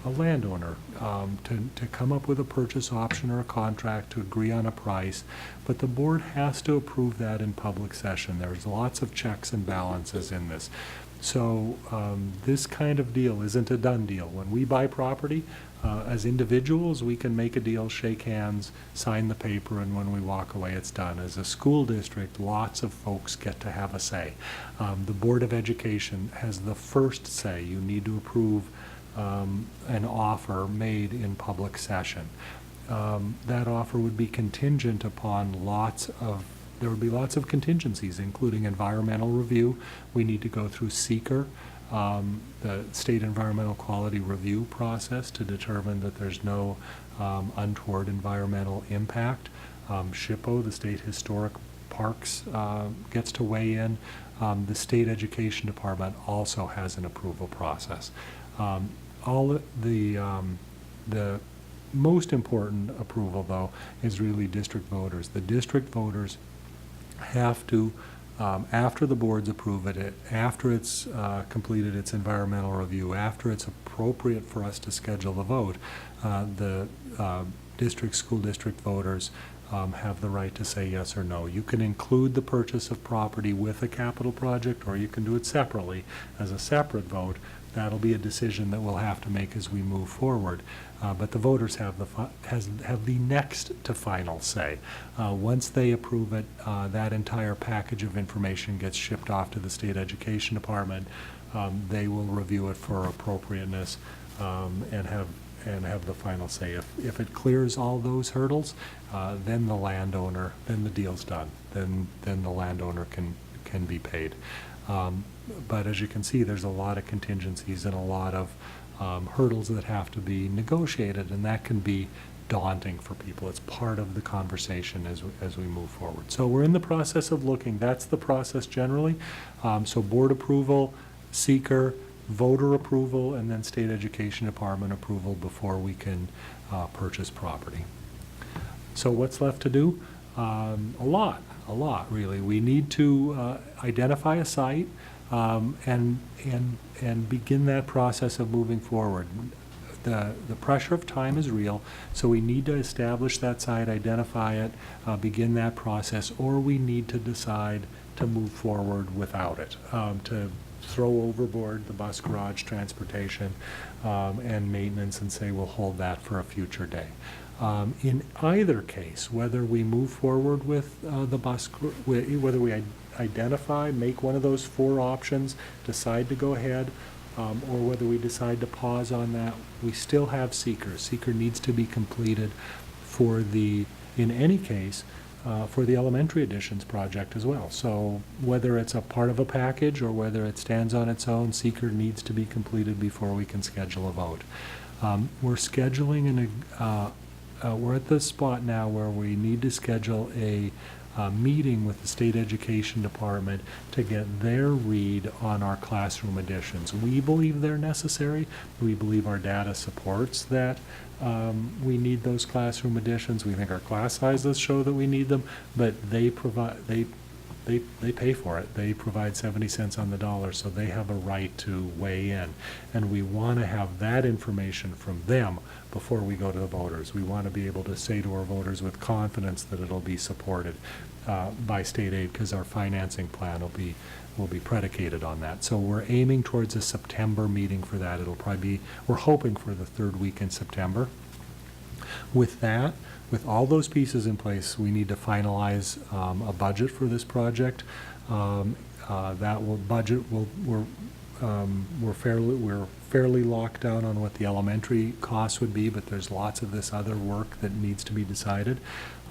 landowner to come up with a purchase option or a contract to agree on a price, but the board has to approve that in public session. There's lots of checks and balances in this. So this kind of deal isn't a done deal. When we buy property, as individuals, we can make a deal, shake hands, sign the paper, and when we walk away, it's done. As a school district, lots of folks get to have a say. The Board of Education has the first say. You need to approve an offer made in public session. That offer would be contingent upon there would be lots of contingencies, including environmental review. We need to go through seeker, the State Environmental Quality Review process, to determine that there's no untoward environmental impact. SHPO, the State Historic Parks, gets to weigh in. The State Education Department also has an approval process. The most important approval, though, is really district voters. The district voters have to, after the boards approve it, after it's completed its environmental review, after it's appropriate for us to schedule the vote, the school district voters have the right to say yes or no. You can include the purchase of property with a capital project, or you can do it separately as a separate vote. That'll be a decision that we'll have to make as we move forward. But the voters have the next to final say. Once they approve it, that entire package of information gets shipped off to the State Education Department. They will review it for appropriateness and have the final say. If it clears all those hurdles, then the deal's done. Then the landowner can be paid. But as you can see, there's a lot of contingencies and a lot of hurdles that have to be negotiated, and that can be daunting for people. It's part of the conversation as we move forward. So we're in the process of looking. That's the process generally. So board approval, seeker, voter approval, and then State Education Department approval before we can purchase property. So what's left to do? A lot really. We need to identify a site and begin that process of moving forward. The pressure of time is real, so we need to establish that site, identify it, begin that process, or we need to decide to move forward without it, to throw overboard the bus garage transportation and maintenance and say we'll hold that for a future day. In either case, whether we move forward with the bus, whether we identify, make one of those 4 options, decide to go ahead, or whether we decide to pause on that, we still have seeker. Seeker needs to be completed in any case, for the elementary additions project as well. So whether it's a part of a package or whether it stands on its own, seeker needs to be completed before we can schedule a vote. We're scheduling we're at the spot now where we need to schedule a meeting with the state education department to get their read on our classroom additions. We believe they're necessary. We believe our data supports that we need those classroom additions. We think our class sizes show that we need them, but they provide, they pay for it. They provide 70 cents on the dollar, so they have a right to weigh in. And we want to have that information from them before we go to the voters. We want to be able to say to our voters with confidence that it'll be supported by state aid, because our financing plan will be predicated on that. So we're aiming towards a September meeting for that. It'll probably be, we're hoping for the third week in September. With that, with all those pieces in place, we need to finalize a budget for this project. We're fairly locked down on what the elementary costs would be, but there's lots of this other work that needs to be decided.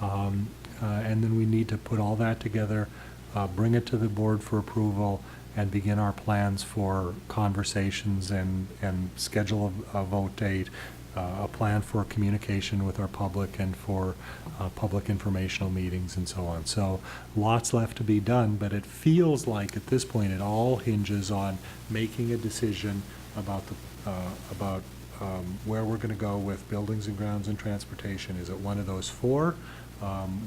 And then we need to put all that together, bring it to the board for approval, and begin our plans for conversations and schedule a vote date, a plan for communication with our public and for public informational meetings and so on. So lots left to be done, but it feels like at this point it all hinges on making a decision about where we're going to go with buildings and grounds and transportation. Is it one of those four?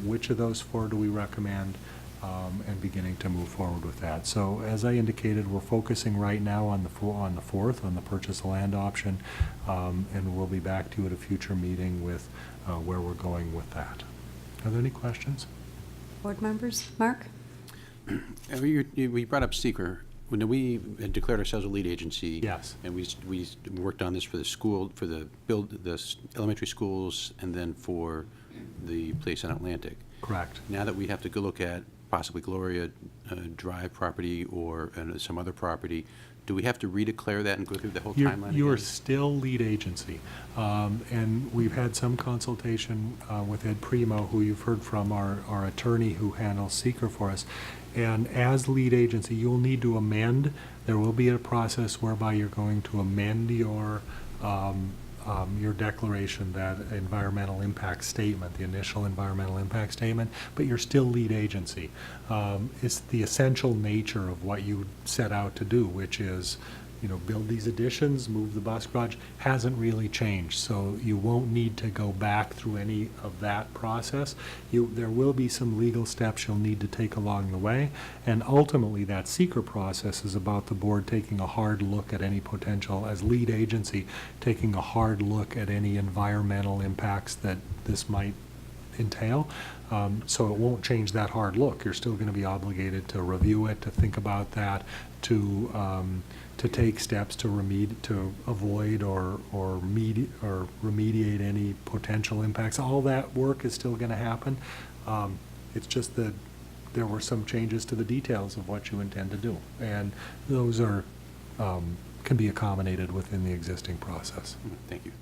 Which of those four do we recommend? And beginning to move forward with that. So as I indicated, we're focusing right now on the fourth, on the purchase of land option, and we'll be back to you at a future meeting with where we're going with that. Are there any questions? Board members? Mark? We brought up seeker. When we had declared ourselves a lead agency, Yes. and we worked on this for the school, for the elementary schools, and then for the place on Atlantic. Correct. Now that we have to go look at possibly Gloria Drive property or some other property, do we have to redeclare that and go through the whole timeline You are again? still lead agency. And we've had some consultation with Ed Primo, who you've heard from, our attorney who handles seeker for us. And as lead agency, you'll need to amend. There will be a process whereby you're going to amend your declaration, that environmental impact statement, the initial environmental impact statement, but you're still lead agency. It's the essential nature of what you set out to do, which is, build these additions, move the bus garage, hasn't really changed. So you won't need to go back through any of that process. There will be some legal steps you'll need to take along the way. And ultimately, that seeker process is about the board taking a hard look at any potential, as lead agency, taking a hard look at any environmental impacts that this might entail. So it won't change that hard look. You're still going to be obligated to review it, to think about that, to take steps to avoid or remediate any potential impacts. All that work is still going to happen. It's just that there were some changes to the details of what you intend to do, and those are can be accommodated within the existing process. Thank you.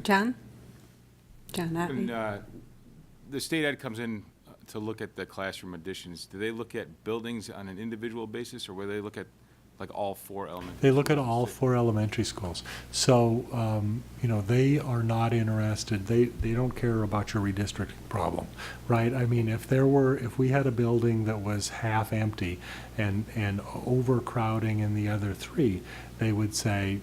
John? John, When the state ed comes in to look at the classroom additions, do they look at buildings on an individual basis, or will they look at like all four elementary? They look at all four elementary schools. So, they are not interested, they don't care about your redistricting problem, right? I mean, if we had a building that was half empty and overcrowding in the other three, they would say,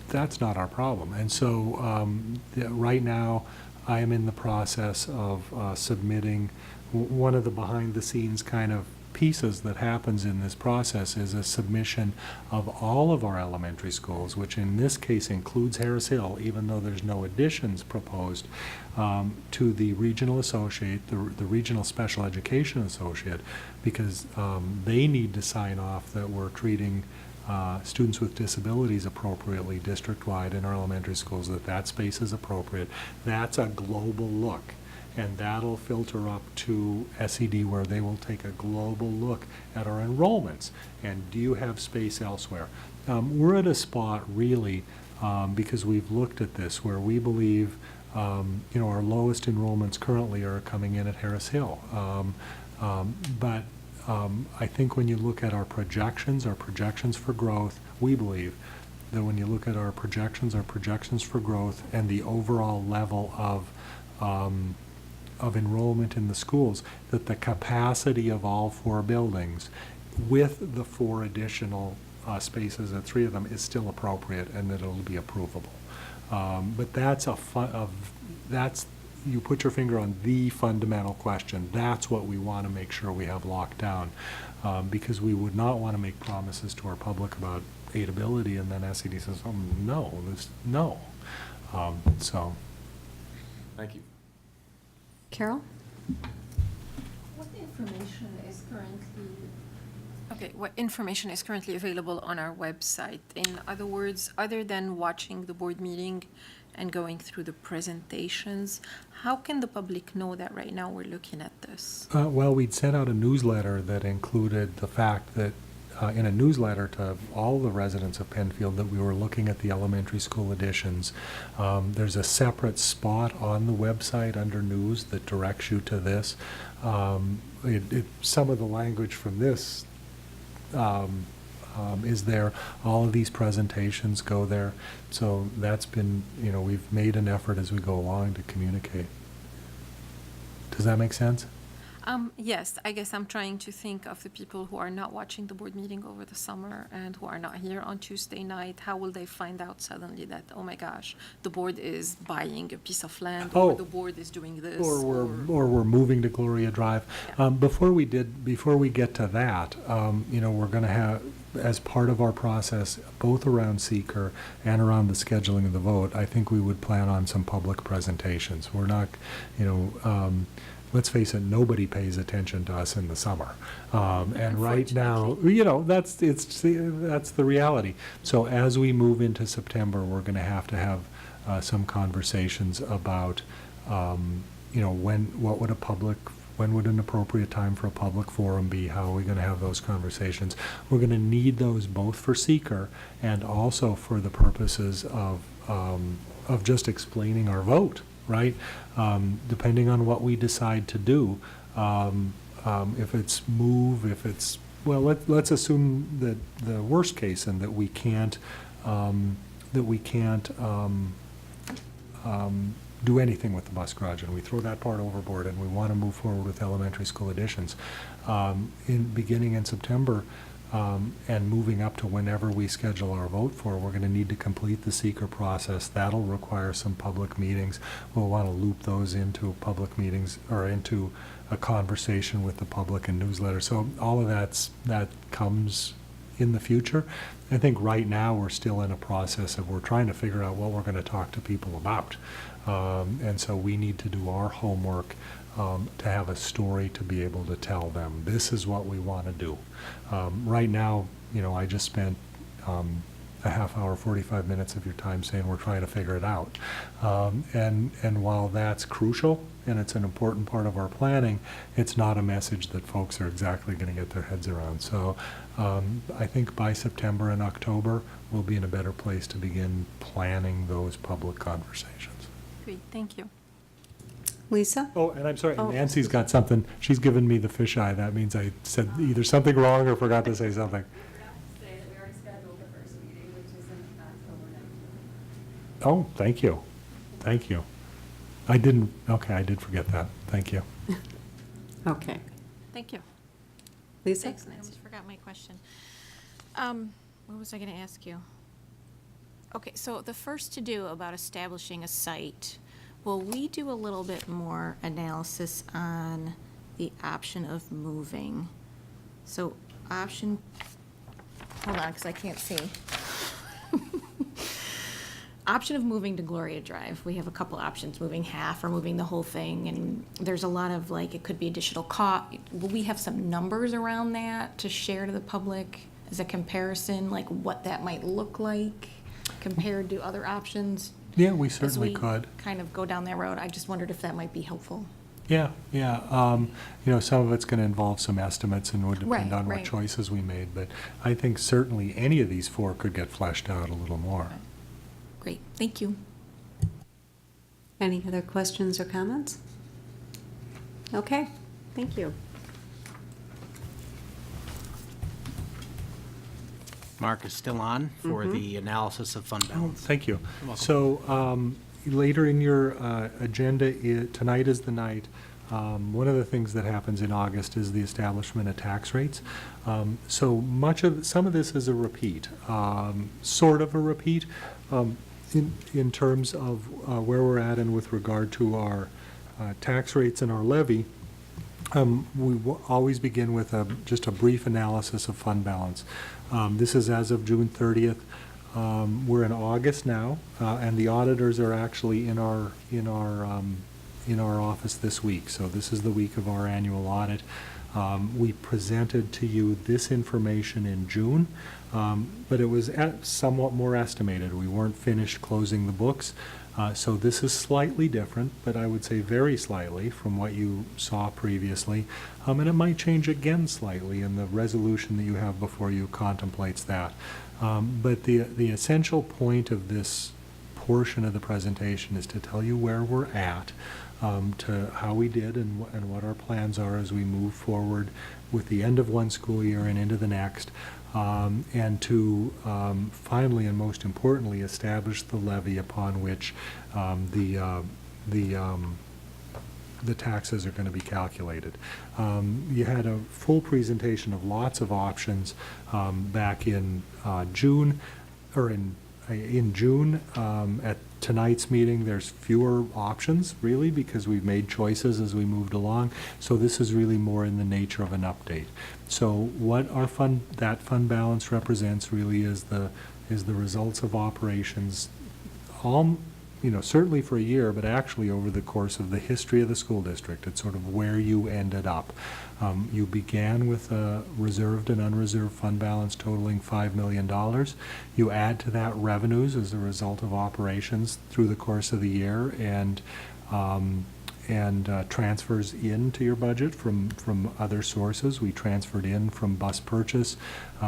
that's not our problem. And so, right now, I am in the process of submitting one of the behind-the-scenes kind of pieces that happens in this process is a submission of all of our elementary schools, which in this case includes Harris Hill, even though there's no additions proposed, to the regional associate, the regional special education associate, because they need to sign off that we're treating students with disabilities appropriately district-wide in our elementary schools, that space is appropriate. That's a global look. And that'll filter up to SED, where they will take a global look at our enrollments. And do you have space elsewhere? We're at a spot, really, because we've looked at this, where we believe Our lowest enrollments currently are coming in at Harris Hill. But I think when you look at our projections for growth, we believe that when you look at our projections for growth and the overall level of enrollment in the schools, that the capacity of all 4 buildings with the 4 additional spaces, at 3 of them, is still appropriate and that it'll be approvable. But that's you put your finger on the fundamental question. That's what we want to make sure we have locked down, because we would not want to make promises to our public about aidability and then SED says, oh, no, no. So. Thank you. Carol? What information is currently available on our website? In other words, other than watching the board meeting and going through the presentations, how can the public know that right now we're looking at this? Well, we'd sent out a newsletter that included the fact that in a newsletter to all the residents of Penfield that we were looking at the elementary school additions. There's a separate spot on the website under news that directs you to this. Some of the language from this is there. All of these presentations go there. So that's been, we've made an effort as we go along to communicate. Does that make sense? Yes, I guess I'm trying to think of the people who are not watching the board meeting over the summer and who are not here on Tuesday night. How will they find out suddenly that, oh my gosh, the board is buying a piece of land, or the board is doing this, or we're moving to Gloria Drive. Yeah. Before we get to that, we're going to have, as part of our process, both around seeker and around the scheduling of the vote, I think we would plan on some public presentations. We're not, let's face it, nobody pays attention to us in the summer. And right now, that's the reality. So as we move into September, we're going to have some conversations about, when would an appropriate time for a public forum be? How are we going to have those conversations? We're going to need those both for seeker and also for the purposes of just explaining our vote. Right? Depending on what we decide to do, if it's let's assume that the worst case and that we can't do anything with the bus garage and we throw that part overboard and we want to move forward with elementary school additions. Beginning in September, and moving up to whenever we schedule our vote for, we're going to need to complete the seeker process. That'll require some public meetings. We'll want to loop those into public meetings or into a conversation with the public and newsletter. So all of that comes in the future. I think right now we're still in a process of we're trying to figure out what we're going to talk to people about. And so we need to do our homework to have a story to be able to tell them, this is what we want to do. Right now, I just spent a half hour, 45 minutes of your time saying we're trying to figure it out. And while that's crucial and it's an important part of our planning, it's not a message that folks are exactly going to get their heads around. So I think by September and October, we'll be in a better place to begin planning those public conversations. Great, thank you. Lisa? Oh, and I'm sorry, Oh. Nancy's got something. She's given me the fisheye. That means I said either something wrong or forgot to say something. Say that we already scheduled the first meeting, which is in October 19th. Oh, thank you. Thank you. I did forget that. Thank you. Okay. Thank you. Lisa? Thanks, Nancy. I almost forgot my question. What was I going to ask you? Okay, so the first to do about establishing a site, will we do a little bit more analysis on the option of moving? So hold on, because I can't see. Option of moving to Gloria Drive. We have a couple options, moving half or moving the whole thing, and there's a lot of, it could be additional cost. Will we have some numbers around that to share to the public as a comparison, what that might look like compared to other options? Yeah, we certainly could. Kind of go down that road. I just wondered if that might be helpful. Yeah. Some of it's going to involve some estimates and would depend on what Right. choices we made. But I think certainly any of these four could get fleshed out a little more. Great, thank you. Any other questions or comments? Okay, thank you. Mark is still on for the analysis of fund balance. Thank you. You're welcome. So later in your agenda, tonight is the night. One of the things that happens in August is the establishment of tax rates. So some of this is a repeat, sort of a repeat, in terms of where we're at and with regard to our tax rates and our levy. We always begin with just a brief analysis of fund balance. This is as of June 30th. We're in August now, and the auditors are actually in our office this week. So this is the week of our annual audit. We presented to you this information in June, but it was somewhat more estimated. We weren't finished closing the books. So this is slightly different, but I would say very slightly from what you saw previously. And it might change again slightly, and the resolution that you have before you contemplates that. But the essential point of this portion of the presentation is to tell you where we're at, to how we did and what our plans are as we move forward with the end of one school year and into the next. And to finally and most importantly establish the levy upon which the taxes are going to be calculated. You had a full presentation of lots of options back in June, or in June. At tonight's meeting, there's fewer options, really, because we've made choices as we moved along. So this is really more in the nature of an update. So what that fund balance represents really is the results of operations, certainly for a year, but actually over the course of the history of the school district. It's sort of where you ended up. You began with a reserved and unreserved fund balance totaling $5 million. You add to that revenues as a result of operations through the course of the year, and transfers into your budget from other sources. We transferred in from bus purchase.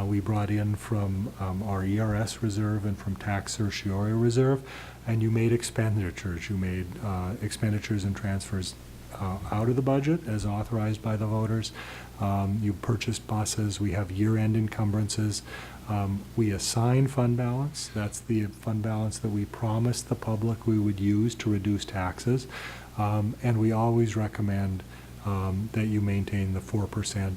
We brought in from our ERS reserve and from tax certiorari reserve. And you made expenditures. You made expenditures and transfers out of the budget as authorized by the voters. You purchased buses. We have year-end encumbrances. We assign fund balance. That's the fund balance that we promised the public we would use to reduce taxes. And we always recommend that you maintain the 4%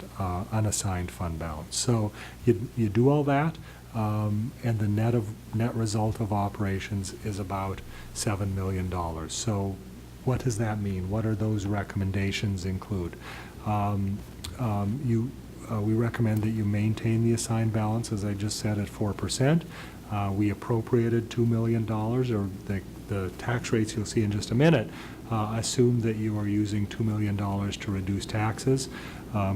unassigned fund balance. So you do all that, and the net result of operations is about $7 million. So what does that mean? What are those recommendations include? We recommend that you maintain the assigned balance, as I just said, at 4%. We appropriated $2 million, or the tax rates you'll see in just a minute assume that you are using $2 million to reduce taxes.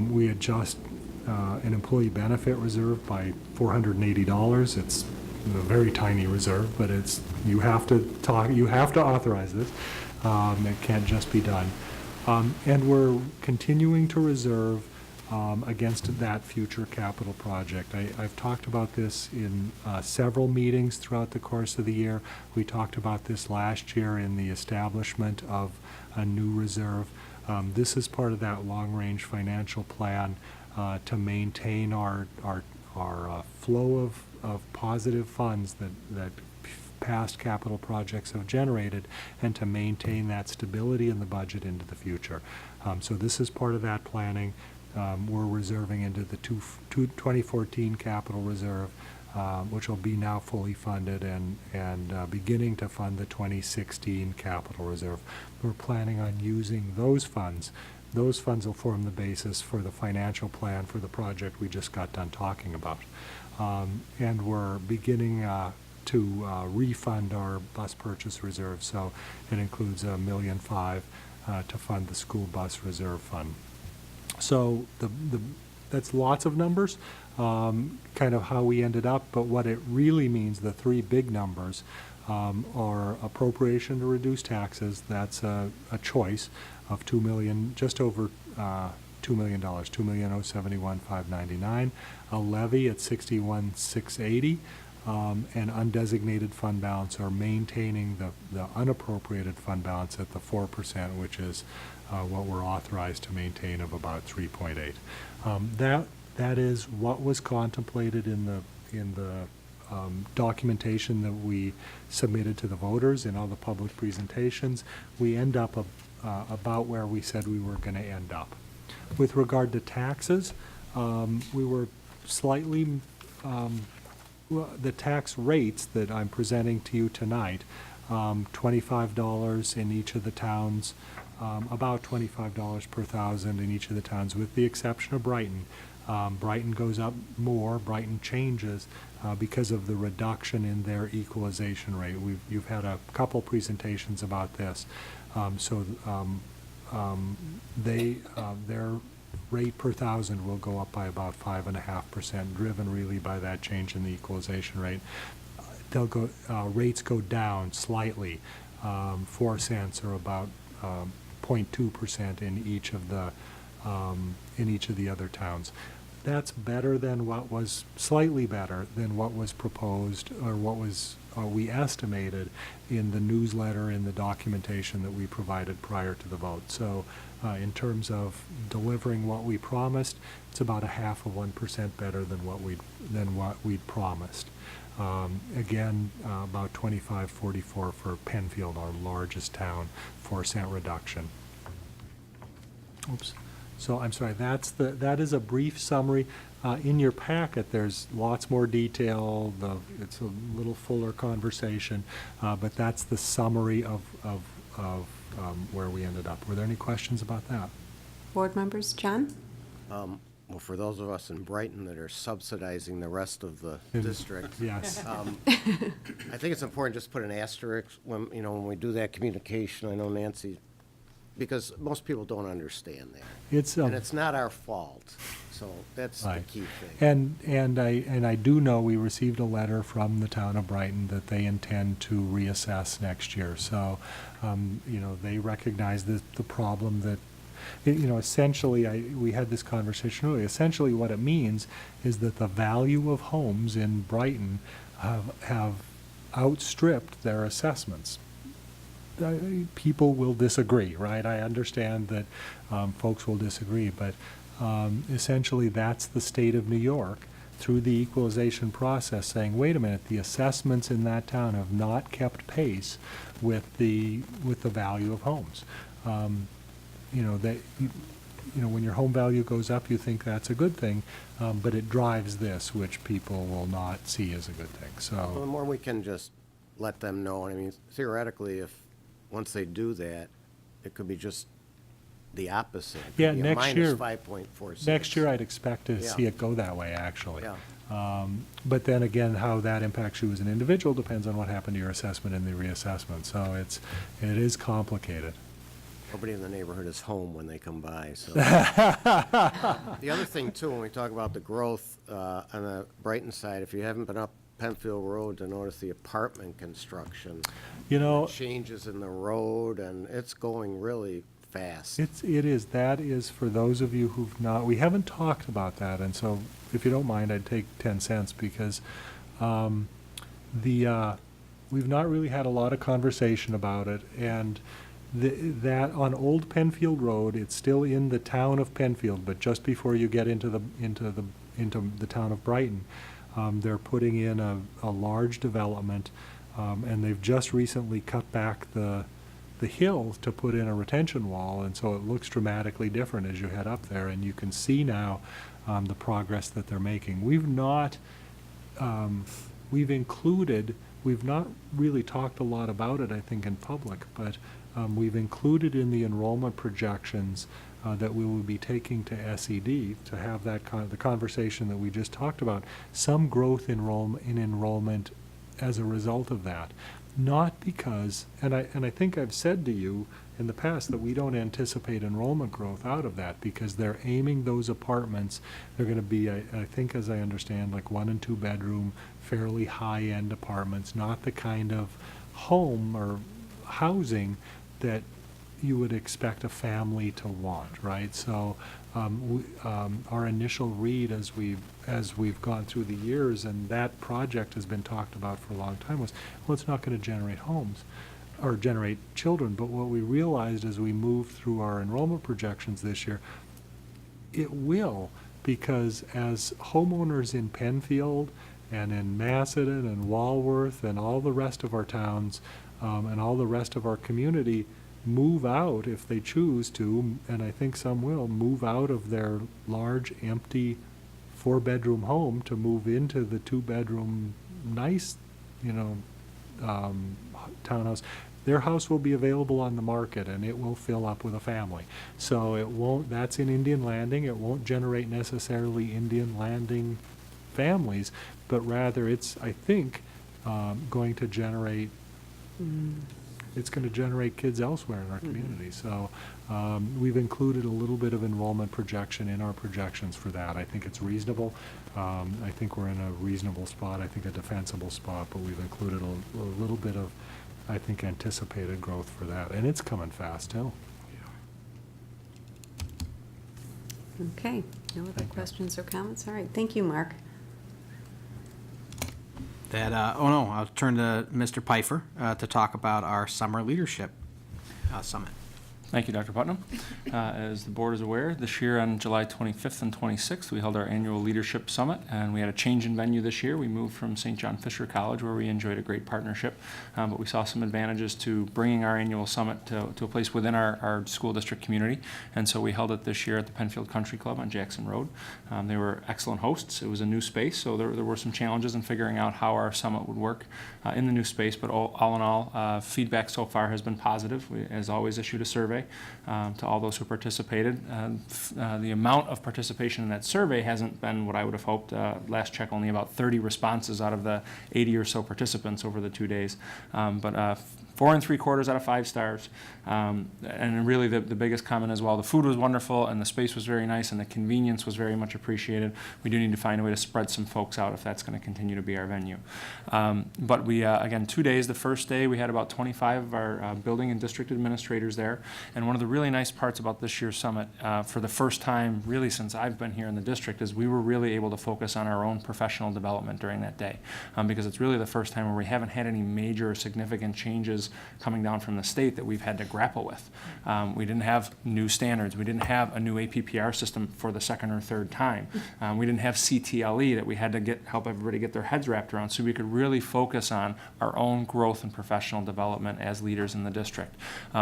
We adjust an employee benefit reserve by $480. It's a very tiny reserve, but you have to authorize this. It can't just be done. And we're continuing to reserve against that future capital project. I've talked about this in several meetings throughout the course of the year. We talked about this last year in the establishment of a new reserve. This is part of that long-range financial plan to maintain our flow of positive funds that past capital projects have generated, and to maintain that stability in the budget into the future. So this is part of that planning. We're reserving into the 2014 capital reserve, which will be now fully funded, and beginning to fund the 2016 capital reserve. We're planning on using those funds. Those funds will form the basis for the financial plan for the project we just got done talking about. And we're beginning to refund our bus purchase reserve, so it includes $1.5 million to fund the school bus reserve fund. So that's lots of numbers, kind of how we ended up, but what it really means, the three big numbers, are appropriation to reduce taxes. That's a choice of $2 million, just over $2 million, $2,071,599. A levy at $61,680. and undesignated fund balance, or maintaining the unappropriated fund balance at the 4%, which is what we're authorized to maintain of about 3.8. That is what was contemplated in the documentation that we submitted to the voters in all the public presentations. We end up about where we said we were going to end up. With regard to taxes, we were slightly, the tax rates that I'm presenting to you tonight, $25 in each of the towns, about $25 per thousand in each of the towns, with the exception of Brighton. Brighton goes up more. Brighton changes because of the reduction in their equalization rate. You've had a couple presentations about this. Their rate per thousand will go up by about 5.5%, driven really by that change in the equalization rate. Rates go down slightly, 4 cents, or about 0.2% in each of the other towns. That's better than what was, slightly better than what was proposed, or what was we estimated in the newsletter, in the documentation that we provided prior to the vote. So in terms of delivering what we promised, it's about 0.5% better than what we'd promised. Again, about 25.44 for Penfield, our largest town, 4-cent reduction. Oops. So I'm sorry, that is a brief summary. In your packet, there's lots more detail. It's a little fuller conversation, but that's the summary of where we ended up. Were there any questions about that? Board members, John? Well, for those of us in Brighton that are subsidizing the rest of the district. Yes. I think it's important just to put an asterisk when we do that communication. I know Nancy, because most people don't understand that. And it's not our fault. So that's right. The key thing. And I do know we received a letter from the town of Brighton that they intend to reassess next year. So, they recognize the problem that, essentially, we had this conversation earlier. Essentially, what it means is that the value of homes in Brighton have outstripped their assessments. People will disagree, right? I understand that folks will disagree, but essentially that's the state of New York through the equalization process saying, wait a minute, the assessments in that town have not kept pace with the value of homes. When your home value goes up, you think that's a good thing, but it drives this, which people will not see as a good thing. So Well, the more we can just let them know, I mean, theoretically, if once they do that, it could be just the opposite. It could yeah, be a next year, -5.46. next year I'd expect to see it go that way, actually. But then again, how that impacts you as an individual depends on what happened to your assessment in the reassessment. So it is complicated. Nobody in the neighborhood is home when they come by, so. The other thing, too, when we talk about the growth on the Brighton side, if you haven't been up Penfield Road to notice the apartment construction, the changes in the road, and it's going really fast. It is. That is for those of you who've not, we haven't talked about that, and so if you don't mind, I'd take 10 cents because we've not really had a lot of conversation about it, and that on Old Penfield Road, it's still in the town of Penfield, but just before you get into the town of Brighton, they're putting in a large development, and they've just recently cut back the hill to put in a retention wall, and so it looks dramatically different as you head up there, and you can see now the progress that they're making. We've not really talked a lot about it, I think, in public, but we've included in the enrollment projections that we will be taking to SED to have that the conversation that we just talked about, some growth in enrollment as a result of that. Not because, and I think I've said to you in the past that we don't anticipate enrollment growth out of that because they're aiming those apartments. They're going to be, I think, as I understand, like 1 and 2 bedroom, fairly high-end apartments, not the kind of home or housing that you would expect a family to want, right? So our initial read as we've gone through the years, and that project has been talked about for a long time, was, well, it's not going to generate homes or generate children. But what we realized as we moved through our enrollment projections this year, it will, because as homeowners in Penfield and in Macedon and Walworth and all the rest of our towns and all the rest of our community move out, if they choose to, and I think some will, move out of their large, empty, 4-bedroom home to move into the 2-bedroom, nice, townhouse, their house will be available on the market, and it will fill up with a family. So it won't, that's in Indian Landing, it won't generate necessarily Indian Landing families, but rather it's, I think, going to generate, it's going to generate kids elsewhere in our community. So we've included a little bit of enrollment projection in our projections for that. I think it's reasonable. I think we're in a reasonable spot, I think a defensible spot, but we've included a little bit of, I think, anticipated growth for that. And it's coming fast, too. Okay, no other questions or comments? All right, thank you, Mark. I'll turn to Mr. Pfeiffer to talk about our summer leadership summit. Thank you, Dr. Putnam. As the board is aware, this year on July 25th and 26th, we held our annual Leadership Summit, and we had a change in venue this year. We moved from St. John Fisher College, where we enjoyed a great partnership, but we saw some advantages to bringing our annual summit to a place within our school district community, and so we held it this year at the Penfield Country Club on Jackson Road. They were excellent hosts. It was a new space, so there were some challenges in figuring out how our summit would work in the new space, but all in all, feedback so far has been positive. We, as always, issued a survey to all those who participated. The amount of participation in that survey hasn't been what I would have hoped. Last check, only about 30 responses out of the 80 or so participants over the 2 days. But 4 3/4 out of 5 stars. And really the biggest comment as well, the food was wonderful and the space was very nice and the convenience was very much appreciated. We do need to find a way to spread some folks out if that's going to continue to be our venue. But we, again, 2 days. The first day we had about 25 of our building and district administrators there. And one of the really nice parts about this year's summit, for the first time really since I've been here in the district, is we were really able to focus on our own professional development during that day. Because it's really the first time where we haven't had any major significant changes coming down from the state that we've had to grapple with. We didn't have new standards. We didn't have a new APPR system for the second or third time. We didn't have CTLE that we had to help everybody get their heads wrapped around, so we could really focus on our own growth and professional development as leaders in the district.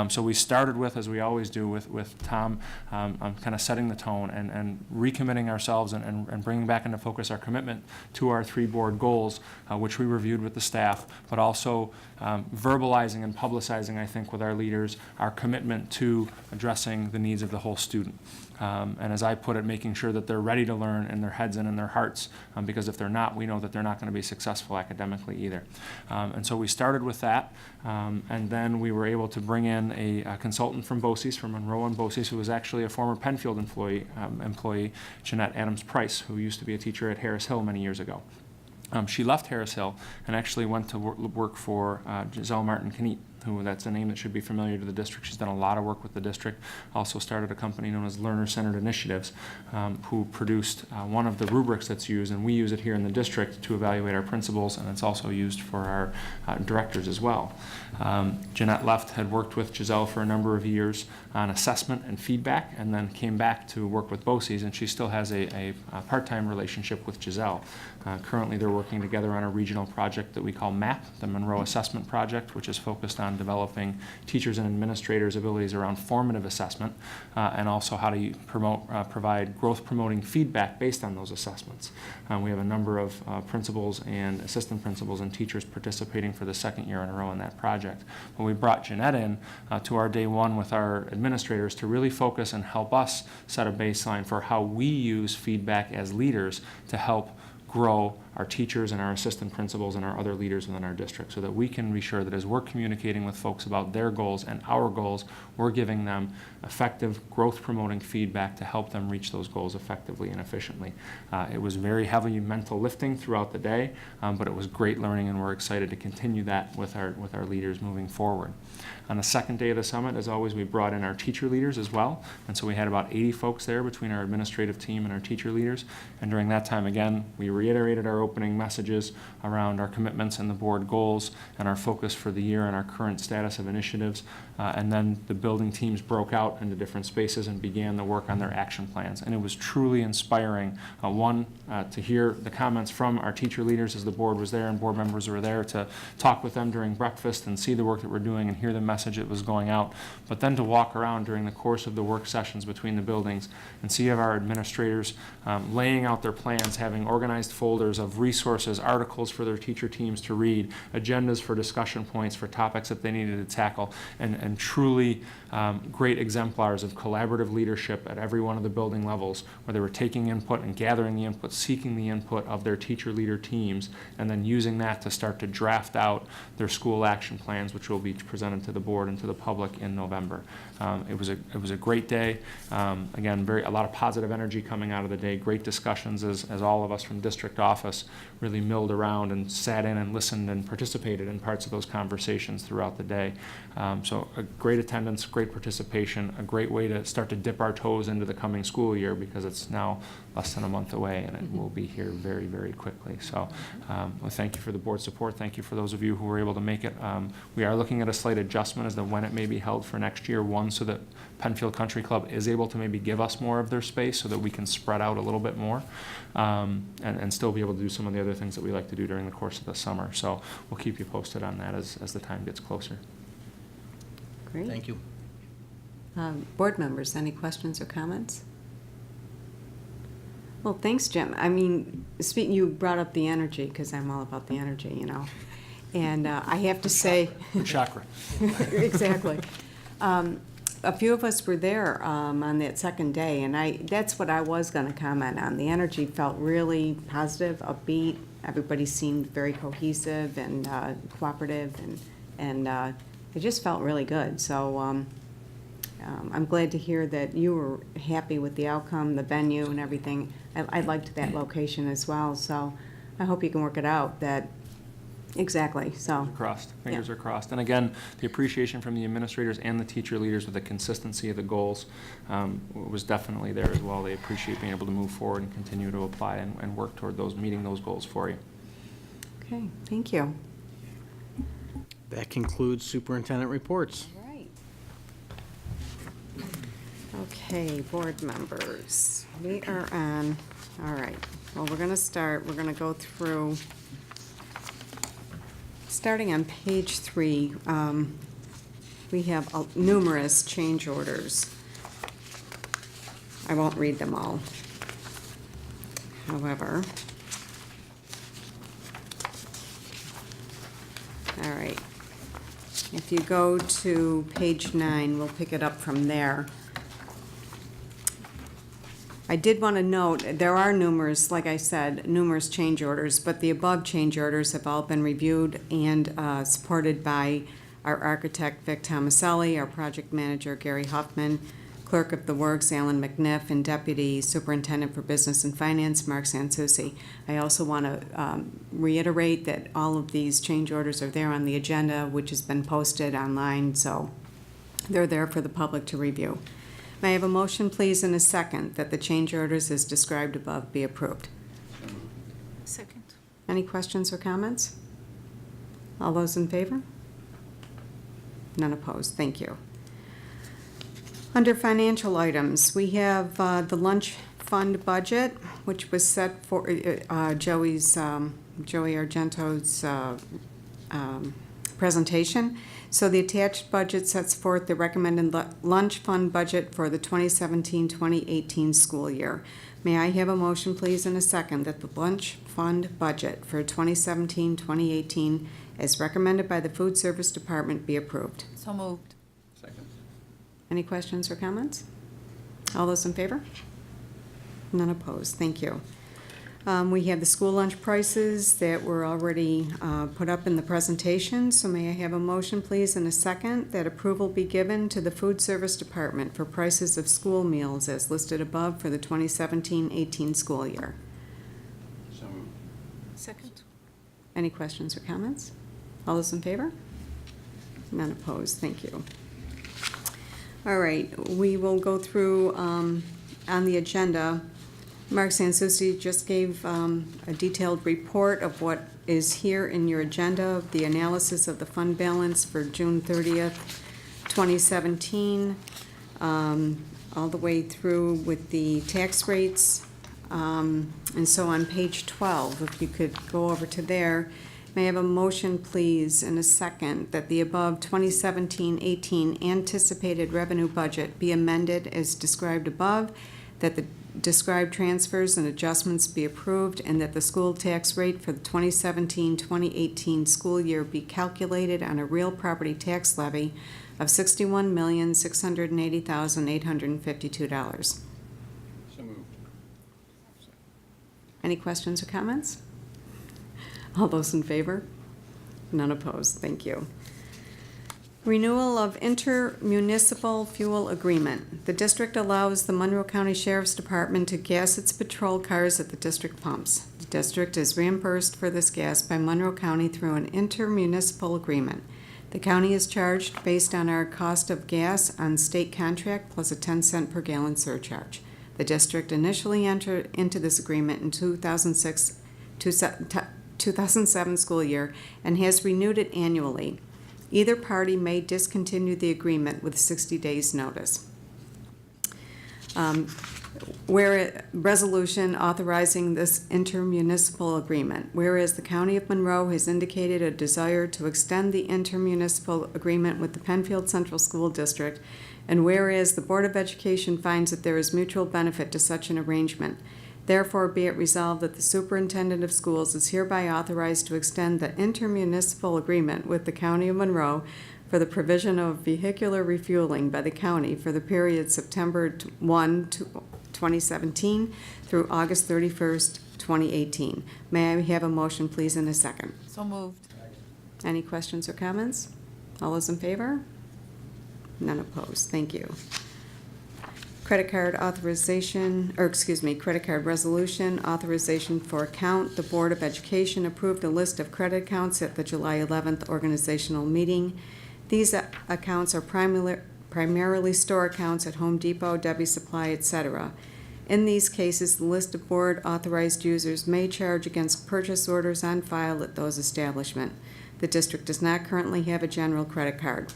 So we started with, as we always do with Tom, kind of setting the tone and recommitting ourselves and bringing back into focus our commitment to our 3 board goals, which we reviewed with the staff, but also verbalizing and publicizing, I think, with our leaders, our commitment to addressing the needs of the whole student. And as I put it, making sure that they're ready to learn in their heads and in their hearts, because if they're not, we know that they're not going to be successful academically either. And so we started with that, and then we were able to bring in a consultant from BOCES, from Monroe and BOCES, who was actually a former Penfield employee, Jeanette Adams-Price, who used to be a teacher at Harris Hill many years ago. She left Harris Hill and actually went to work for Giselle Martin-Kniet, who, that's a name that should be familiar to the district. She's done a lot of work with the district, also started a company known as Learner-Centered Initiatives, who produced one of the rubrics that's used, and we use it here in the district to evaluate our principals, and it's also used for our directors as well. Jeanette left, had worked with Giselle for a number of years on assessment and feedback, and then came back to work with BOCES, and she still has a part-time relationship with Giselle. Currently, they're working together on a regional project that we call MAP, the Monroe Assessment Project, which is focused on developing teachers and administrators' abilities around formative assessment, and also how to provide growth-promoting feedback based on those assessments. We have a number of principals and assistant principals and teachers participating for the 2nd year in a row in that project. When we brought Jeanette in to our day 1 with our administrators to really focus and help us set a baseline for how we use feedback as leaders to help grow our teachers and our assistant principals and our other leaders within our district, so that we can be sure that as we're communicating with folks about their goals and our goals, we're giving them effective growth-promoting feedback to help them reach those goals effectively and efficiently. It was very heavy mental lifting throughout the day, but it was great learning, and we're excited to continue that with our leaders moving forward. On the second day of the summit, as always, we brought in our teacher leaders as well, and so we had about 80 folks there between our administrative team and our teacher leaders. And during that time, again, we reiterated our opening messages around our commitments and the board goals and our focus for the year and our current status of initiatives. And then the building teams broke out into different spaces and began the work on their action plans. And it was truly inspiring, to hear the comments from our teacher leaders as the board was there and board members were there, to talk with them during breakfast and see the work that we're doing and hear the message that was going out. But then to walk around during the course of the work sessions between the buildings and see our administrators laying out their plans, having organized folders of resources, articles for their teacher teams to read, agendas for discussion points for topics that they needed to tackle, and truly great exemplars of collaborative leadership at every one of the building levels, where they were taking input and gathering the input, seeking the input of their teacher leader teams, and then using that to start to draft out their school action plans, which will be presented to the board and to the public in November. It was a great day. Again, a lot of positive energy coming out of the day, great discussions as all of us from district office really milled around and sat in and listened and participated in parts of those conversations throughout the day. So a great attendance, great participation, a great way to start to dip our toes into the coming school year, because it's now less than a month away and it will be here very, very quickly. So well, thank you for the board support. Thank you for those of you who were able to make it. We are looking at a slight adjustment as to when it may be held for next year. One, so that Penfield Country Club is able to maybe give us more of their space so that we can spread out a little bit more, and still be able to do some of the other things that we like to do during the course of the summer. So we'll keep you posted on that as the time gets closer. Great. Thank you. Board members, any questions or comments? Well, thanks, Jim. I mean, you brought up the energy, because I'm all about the energy, you know. And I have to say... Chakra. Exactly. A few of us were there on that second day, and that's what I was going to comment on. The energy felt really positive, upbeat. Everybody seemed very cohesive and cooperative, and it just felt really good. So I'm glad to hear that you were happy with the outcome, the venue, and everything. I liked that location as well, so I hope you can work it out. Exactly, so. Fingers are crossed. And again, the appreciation from the administrators and the teacher leaders with the consistency of the goals was definitely there as well. They appreciate being able to move forward and continue to apply and work toward meeting those goals for you. Okay, thank you. That concludes superintendent reports. All right. Okay, board members, we are on, all right. Well, we're going to go through, starting on page 3, we have numerous change orders. I won't read them all. However, all right. If you go to page 9, we'll pick it up from there. I did want to note, there are numerous, like I said, numerous change orders, but the above change orders have all been reviewed and supported by our architect, Vic Tomaselli, our project manager, Gary Huffman, clerk of the works, Alan McNiff, and deputy superintendent for business and finance, Mark Sansucci. I also want to reiterate that all of these change orders are there on the agenda, which has been posted online, so they're there for the public to review. May I have a motion, please, and a second, that the change orders as described above be approved? Second. Any questions or comments? All those in favor? None opposed. Thank you. Under financial items, we have the lunch fund budget, which was set for Joey Argento's presentation. So the attached budget sets forth the recommended lunch fund budget for the 2017-2018 school year. May I have a motion, please, and a second, that the lunch fund budget for 2017-2018 as recommended by the Food Service Department be approved? So moved. Second. Any questions or comments? All those in favor? None opposed. Thank you. We have the school lunch prices that were already put up in the presentation, so may I have a motion, please, and a second, that approval be given to the Food Service Department for prices of school meals as listed above for the 2017-18 school year. So moved. Second. Any questions or comments? All those in favor? None opposed, thank you. All right, we will go through on the agenda. Mark Sansucci just gave a detailed report of what is here in your agenda, the analysis of the fund balance for June 30th, 2017, all the way through with the tax rates. And so on page 12, if you could go over to there, may I have a motion, please, and a second, that the above 2017-18 anticipated revenue budget be amended as described above, that the described transfers and adjustments be approved, and that the school tax rate for the 2017-2018 school year be calculated on a real property tax levy of $61,680,852. So moved. Any questions or comments? All those in favor? None opposed. Thank you. Renewal of intermunicipal fuel agreement. The district allows the Monroe County Sheriff's Department to gas its patrol cars at the district pumps. The district is reimbursed for this gas by Monroe County through an intermunicipal agreement. The county is charged based on our cost of gas on state contract plus a 10-cent per gallon surcharge. The district initially entered into this agreement in 2007 school year and has renewed it annually. Either party may discontinue the agreement with 60 days' notice. Where resolution authorizing this intermunicipal agreement. Whereas the County of Monroe has indicated a desire to extend the intermunicipal agreement with the Penfield Central School District, and whereas the Board of Education finds that there is mutual benefit to such an arrangement, therefore be it resolved that the Superintendent of Schools is hereby authorized to extend the intermunicipal agreement with the County of Monroe for the provision of vehicular refueling by the county for the period September 1, 2017 through August 31st, 2018. May I have a motion, please, in a second? So moved. Any questions or comments? All those in favor? None opposed. Thank you. Credit card authorization, credit card resolution, authorization for account. The Board of Education approved a list of credit accounts at the July 11th organizational meeting. These accounts are primarily store accounts at Home Depot, Debbie Supply, etc. In these cases, the list of board authorized users may charge against purchase orders on file at those establishments. The district does not currently have a general credit card.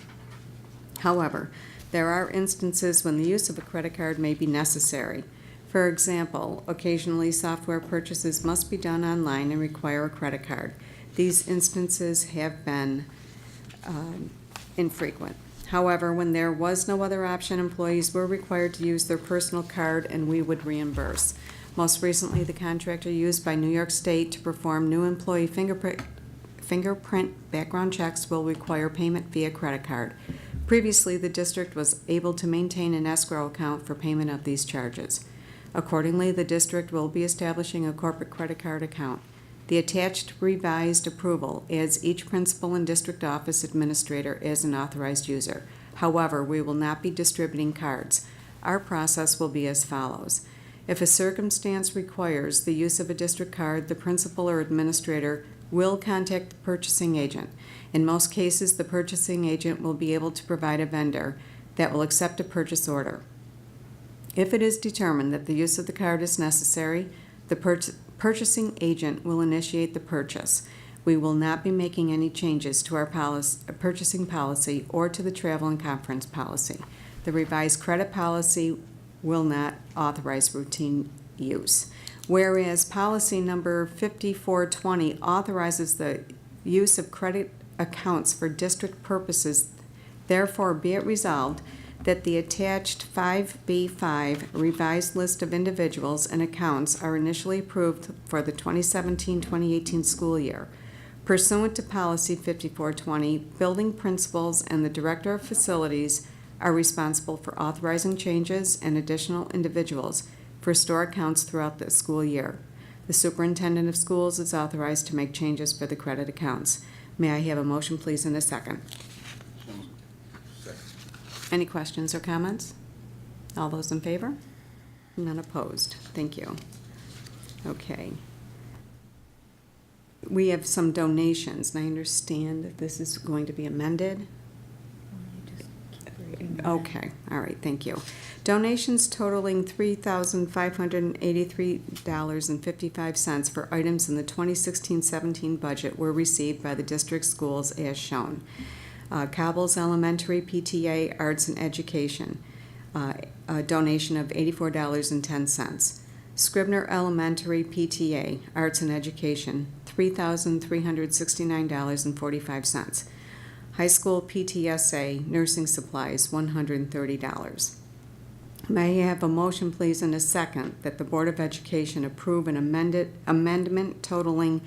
However, there are instances when the use of a credit card may be necessary. For example, occasionally software purchases must be done online and require a credit card. These instances have been infrequent. However, when there was no other option, employees were required to use their personal card and we would reimburse. Most recently, the contractor used by New York State to perform new employee fingerprint background checks will require payment via credit card. Previously, the district was able to maintain an escrow account for payment of these charges. Accordingly, the district will be establishing a corporate credit card account. The attached revised approval adds each principal and district office administrator as an authorized user. However, we will not be distributing cards. Our process will be as follows. If a circumstance requires the use of a district card, the principal or administrator will contact the purchasing agent. In most cases, the purchasing agent will be able to provide a vendor that will accept a purchase order. If it is determined that the use of the card is necessary, the purchasing agent will initiate the purchase. We will not be making any changes to our purchasing policy or to the travel and conference policy. The revised credit policy will not authorize routine use. Whereas policy number 5420 authorizes the use of credit accounts for district purposes, therefore be it resolved that the attached 5B5 revised list of individuals and accounts are initially approved for the 2017-2018 school year. Pursuant to policy 5420, building principals and the director of facilities are responsible for authorizing changes and additional individuals for store accounts throughout the school year. The superintendent of schools is authorized to make changes for the credit accounts. May I have a motion, please, in a second? So moved. Second. Any questions or comments? All those in favor? None opposed. Thank you. Okay. We have some donations, and I understand that this is going to be amended. Okay, all right, thank you. Donations totaling $3,583.55 for items in the 2016-17 budget were received by the district schools as shown. Cobbles Elementary PTA Arts and Education, a donation of $84.10. Scribner Elementary PTA Arts and Education, $3,369.45. High School PTSA Nursing Supplies, $130. May I have a motion, please, and a second, that the Board of Education approve an amendment totaling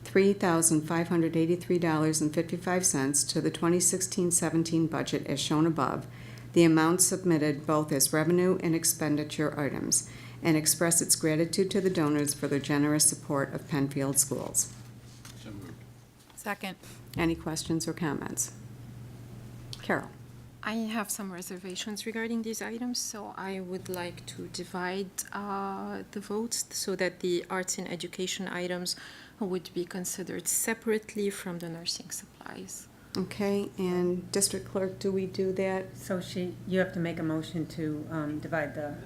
$3,583.55 to the 2016-17 budget as shown above, the amounts submitted both as revenue and expenditure items, and express its gratitude to the donors for their generous support of Penfield schools. So moved. Second. Any questions or comments? Carol? I have some reservations regarding these items, so I would like to divide the votes so that the arts and education items would be considered separately from the nursing supplies. Okay, and District Clerk, do we do that? So you have to make a motion to divide the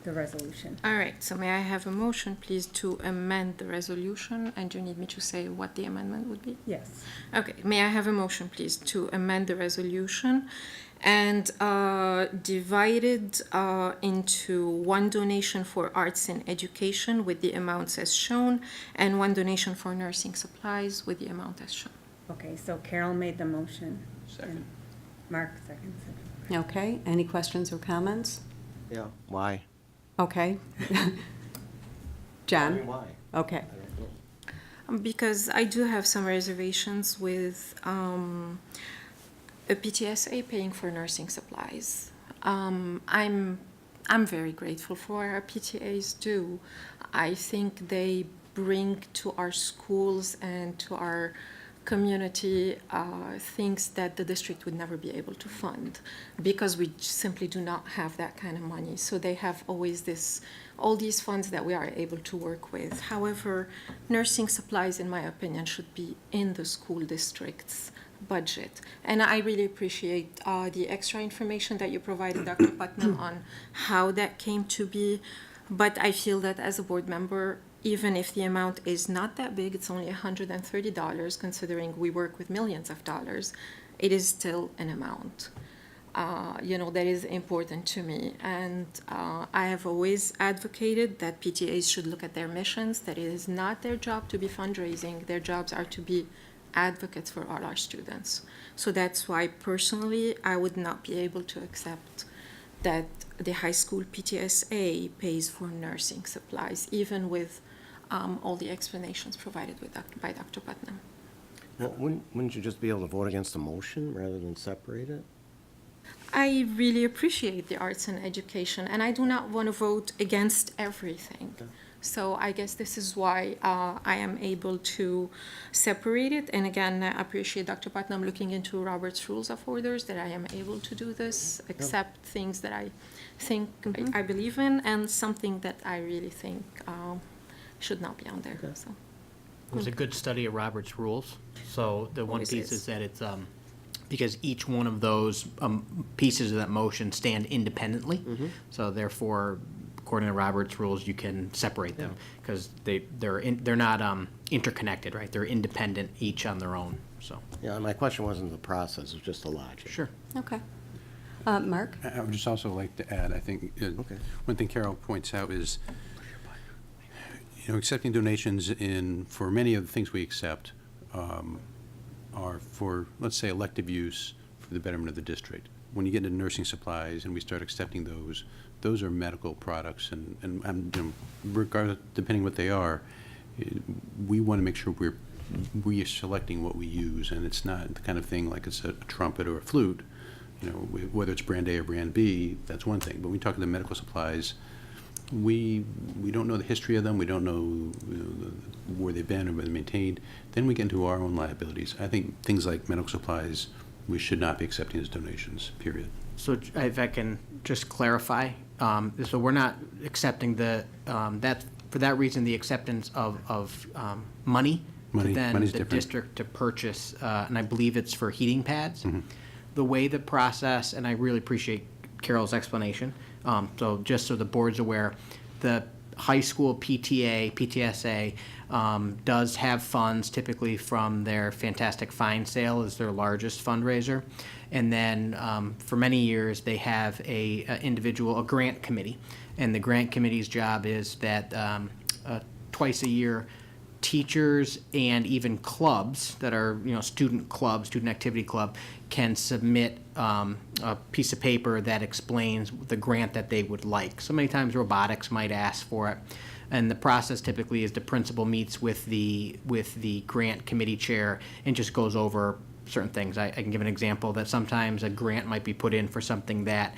resolution. All right, so may I have a motion, please, to amend the resolution? And do you need me to say what the amendment would be? Yes. Okay, may I have a motion, please, to amend the resolution and divide it into one donation for arts and education with the amounts as shown, and one donation for nursing supplies with the amount as shown. Okay, so Carol made the motion. Second. and Mark seconds it. Okay, any questions or comments? Yeah, why? Okay. John? Why? Okay. I don't know. Because I do have some reservations with a PTSA paying for nursing supplies. I'm very grateful for our PTAs too. I think they bring to our schools and to our community things that the district would never be able to fund because we simply do not have that kind of money. So they have always all these funds that we are able to work with. However, nursing supplies, in my opinion, should be in the school district's budget. And I really appreciate the extra information that you provided, Dr. Putnam, on how that came to be. But I feel that as a board member, even if the amount is not that big, it's only $130, considering we work with millions of dollars, it is still an amount. That is important to me. And I have always advocated that PTAs should look at their missions, that it is not their job to be fundraising. Their jobs are to be advocates for all our students. So that's why personally, I would not be able to accept that the high school PTSA pays for nursing supplies, even with all the explanations provided by Dr. Putnam. Well, wouldn't you just be able to vote against the motion rather than separate it? I really appreciate the arts and education, and I do not want to vote against everything. Okay. So I guess this is why I am able to separate it. And again, I appreciate Dr. Putnam looking into Robert's Rules of Orders, that I am able to do this, accept things that I think I believe in, and something that I really think should not be on there. Okay. So. It was a good study of Robert's rules. So the one Always piece is. is that it's, because each one of those pieces of that motion stand independently. So therefore, according to Robert's rules, you can separate them because they're not interconnected, right? They're independent, each on their own, so. Yeah, my question wasn't the process, it was just the logic. Sure. Okay. Mark? I would just also like to add, I think, Okay. one thing Carol points out is, accepting donations for many of the things we accept are for, let's say, elective use for the betterment of the district. When you get into nursing supplies and we start accepting those are medical products, and regardless, depending what they are, we want to make sure we are selecting what we use, and it's not the kind of thing like it's a trumpet or a flute. Whether it's brand A or brand B, that's one thing. But when we talk about the medical supplies, we don't know the history of them, we don't know, where they've been or where they're maintained, then we get into our own liabilities. I think things like medical supplies, we should not be accepting as donations, period. So if I can just clarify, so we're not accepting for that reason, the acceptance of money to then Money's the different. district to purchase, and I believe it's for heating pads. Mm-hmm. The way the process, and I really appreciate Carol's explanation, so just so the board's aware, the high school PTSA does have funds typically from their Fantastic Find sale as their largest fundraiser. And then for many years, they have a grant committee. And the grant committee's job is that twice a year, teachers and even clubs that are, student activity club, can submit a piece of paper that explains the grant that they would like. So many times robotics might ask for it. And the process typically is the principal meets with the grant committee chair and just goes over certain things. I can give an example that sometimes a grant might be put in for something that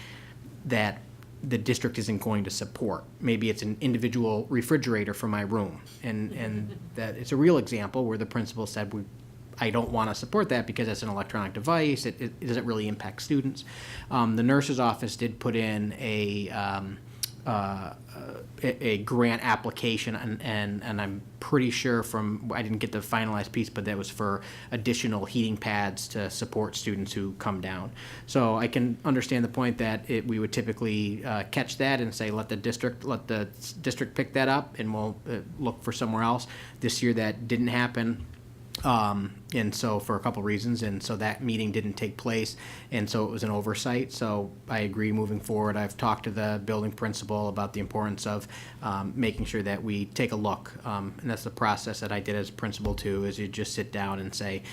the district isn't going to support. Maybe it's an individual refrigerator for my room. And that it's a real example where the principal said, I don't want to support that because it's an electronic device. It doesn't really impact students. The nurse's office did put in a grant application, and I'm pretty sure I didn't get the finalized piece, but that was for additional heating pads to support students who come down. So I can understand the point that we would typically catch that and say, let the district pick that up, and we'll look for somewhere else. This year that didn't happen. And so for a couple reasons, and so that meeting didn't take place, and so it was an oversight. So I agree moving forward. I've talked to the building principal about the importance of making sure that we take a look, and that's the process that I did as principal too, is you just sit down and say,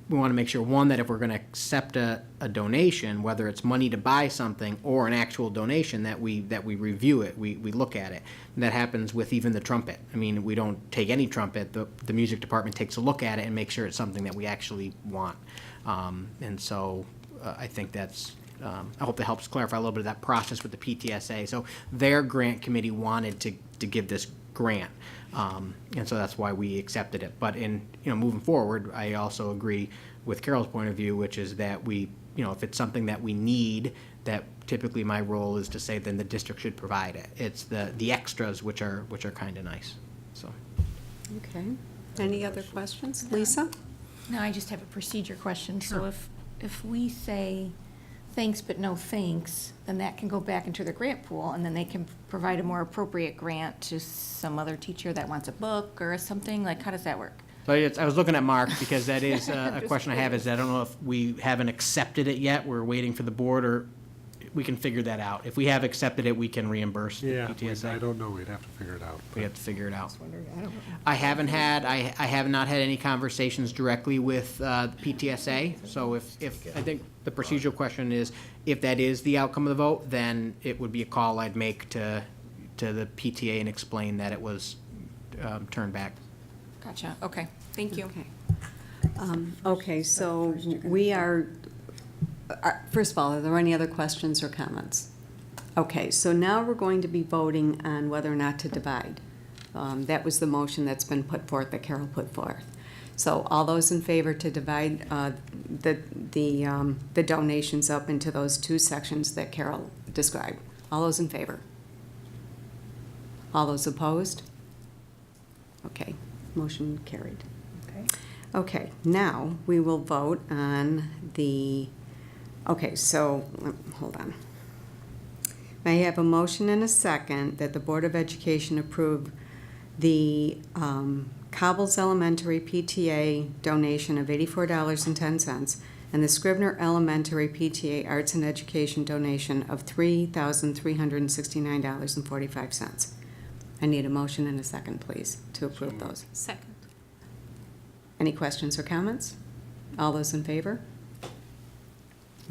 we want to make sure, one, that if we're going to accept a donation, whether it's money to buy something or an actual donation, that we review it, we look at it. And that happens with even the trumpet. I mean, we don't take any trumpet. The music department takes a look at it and makes sure it's something that we actually want. And so I think that's, I hope that helps clarify a little bit of that process with the PTSA. So their grant committee wanted to give this grant. And so that's why we accepted it. But moving forward, I also agree with Carol's point of view, which is that if it's something that we need, that typically my role is to say then the district should provide it. It's the extras which are kind of nice. So. Okay. Any other questions? Lisa? No, I just have a procedure question. So if we say thanks but no thanks, then that can go back into the grant pool, and then they can provide a more appropriate grant to some other teacher that wants a book or something? Like, how does that work? So I was looking at Mark because that is a question I have, is I don't know if we haven't accepted it yet. We're waiting for the board, or we can figure that out. If we have accepted it, we can reimburse the PTSA. I don't know, we'd have to figure it out. We have to figure it out. I have not had any conversations directly with PTSA. So if I think the procedural question is, if that is the outcome of the vote, then it would be a call I'd make to the PTA and explain that it was turned back. Gotcha, okay, thank you. Okay, so we are, first of all, are there any other questions or comments? Okay, so now we're going to be voting on whether or not to divide. That was the motion that's been put forth, that Carol put forth. So all those in favor to divide the donations up into those two sections that Carol described. All those in favor? All those opposed? Okay, motion carried. Okay, now we will vote on so, hold on. May I have a motion and a second that the Board of Education approve the Cobbles Elementary PTA donation of $84.10 and the Scribner Elementary PTA Arts and Education donation of $3,369.45. I need a motion and a second, please, to approve those. Second. Any questions or comments? All those in favor?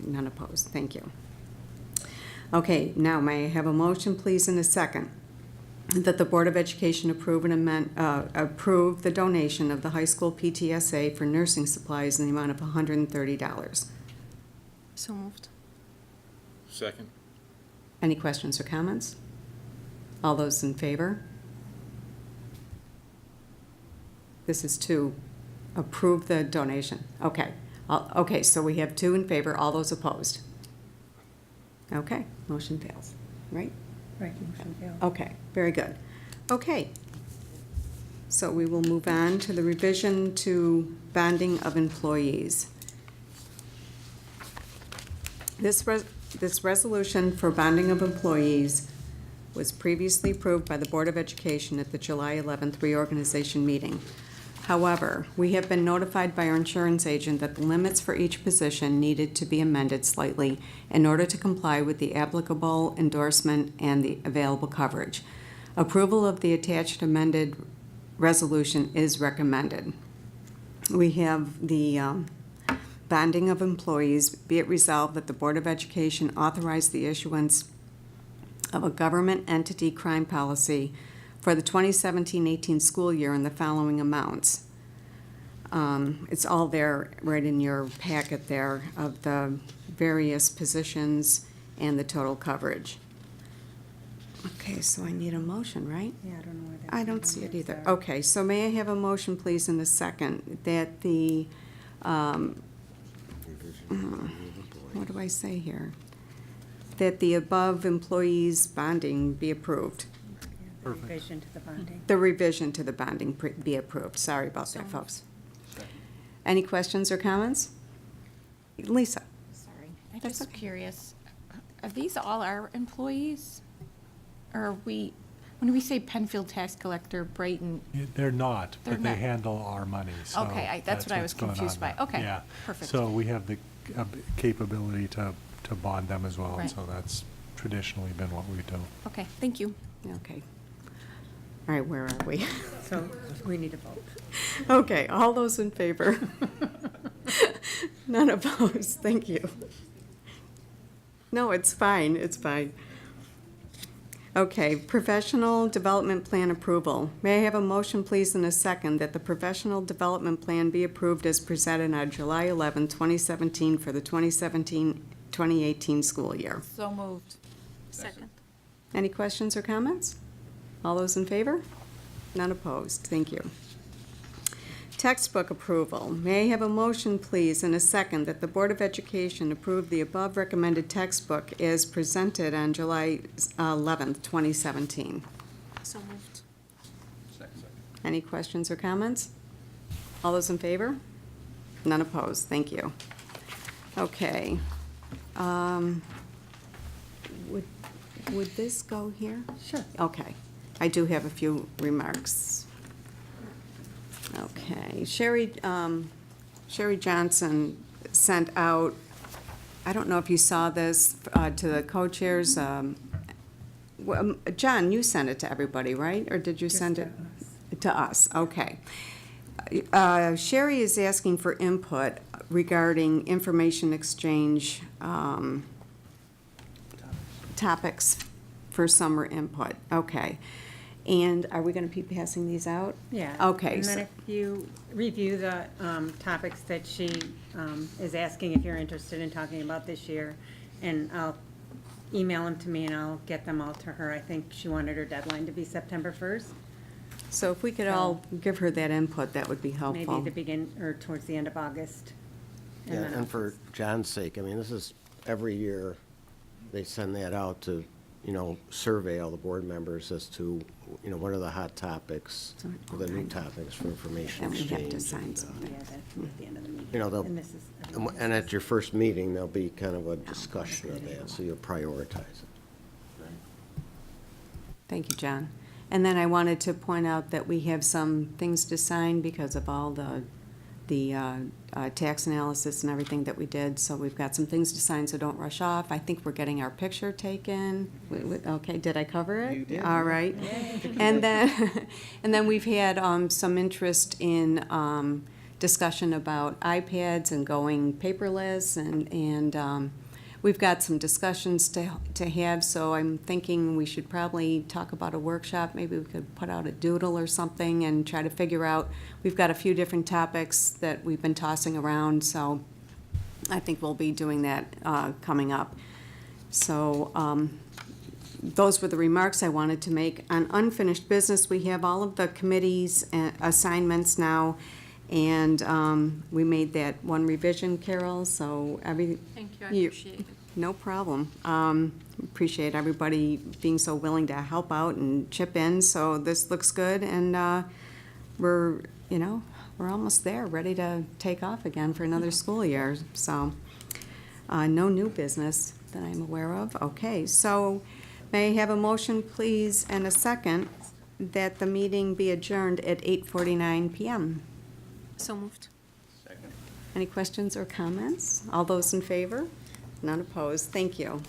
None opposed. Thank you. Okay, now may I have a motion, please, and a second, that the Board of Education approve the donation of the high school PTSA for nursing supplies in the amount of $130. So moved. Second. Any questions or comments? All those in favor? This is to approve the donation. Okay. Okay, so we have 2 in favor. All those opposed? Okay, motion fails, right? Right, motion failed. Okay, very good. Okay. So we will move on to the revision to bonding of employees. This resolution for bonding of employees was previously approved by the Board of Education at the July 11th reorganization meeting. However, we have been notified by our insurance agent that the limits for each position needed to be amended slightly in order to comply with the applicable endorsement and the available coverage. Approval of the attached amended resolution is recommended. We have the bonding of employees. Be it resolved that the Board of Education authorize the issuance of a government entity crime policy for the 2017-18 school year in the following amounts. It's all there right in your packet there of the various positions and the total coverage. Okay, so I need a motion, right? Yeah, I don't know where that. I don't see it either. Okay, so may I have a motion, please, in a second, that the, what do I say here? That the above employees' bonding be approved. Revision to the bonding. The revision to the bonding be approved. Sorry about that, folks. Any questions or comments? Lisa? Sorry, I'm just curious. Are these all our employees? Or are we, when we say Penfield tax collector, Brighton, They're not, They're but they not. handle our money, so. Okay, that's what I was what's going confused on by. Okay, there. Yeah. perfect. So we have the capability to bond them as well, and Right. so that's traditionally been what we do. okay, thank you. Okay. All right, where are we? So we need a vote. Okay, all those in favor? None opposed, thank you. No, it's fine, it's fine. Okay, professional development plan approval. May I have a motion, please, in a second, that the professional development plan be approved as presented on July 11, 2017 for the 2017-2018 school year? So moved. Second. Any questions or comments? All those in favor? None opposed. Thank you. Textbook approval. May I have a motion, please, in a second, that the Board of Education approve the above recommended textbook as presented on July 11th, 2017? So moved. Second. Any questions or comments? All those in favor? None opposed. Thank you. Okay. Would this go here? Sure. Okay. I do have a few remarks. Okay. Sherry Johnson sent out, I don't know if you saw this, to the co-chairs. John, you sent it to everybody, right? Or did you send it? To us, okay. Sherry is asking for input regarding information exchange topics for summer input. Okay. And are we going to be passing these out? Yeah. Okay. And then so- if you review the topics that she is asking if you're interested in talking about this year, and I'll email them to me and I'll get them all to her. I think she wanted her deadline to be September 1st. So if we could all give her that input, that would be helpful. Maybe the begin, or towards the end of August. Yeah, then and for John's sake, I mean, this is, every year, they send that out to, survey all the board members as to, what are the hot topics, the new topics for information And we exchange. have to sign and, something. Yeah, that's at the end of the meeting. they'll- And this is- And at your first meeting, there'll be kind of a discussion of that, so you'll prioritize it. Thank you, John. And then I wanted to point out that we have some things to sign because of all the tax analysis and everything that we did. So we've got some things to sign, so don't rush off. I think we're getting our picture taken. Okay, did I cover it? You did. All right. And then we've had some interest in discussion about iPads and going paperless, and we've got some discussions to have, so I'm thinking we should probably talk about a workshop. Maybe we could put out a doodle or something and try to figure out, we've got a few different topics that we've been tossing around, so I think we'll be doing that coming up. So those were the remarks I wanted to make. On unfinished business, we have all of the committees' assignments now, and we made that one revision, Carol, so Thank you, I appreciate it. no problem. Appreciate everybody being so willing to help out and chip in, so this looks good, and we're almost there, ready to take off again for another school year, so no new business that I'm aware of. Okay, so may I have a motion, please, and a second, that the meeting be adjourned at 8:49 PM? So moved. Any questions or comments? All those in favor? None opposed. Thank you.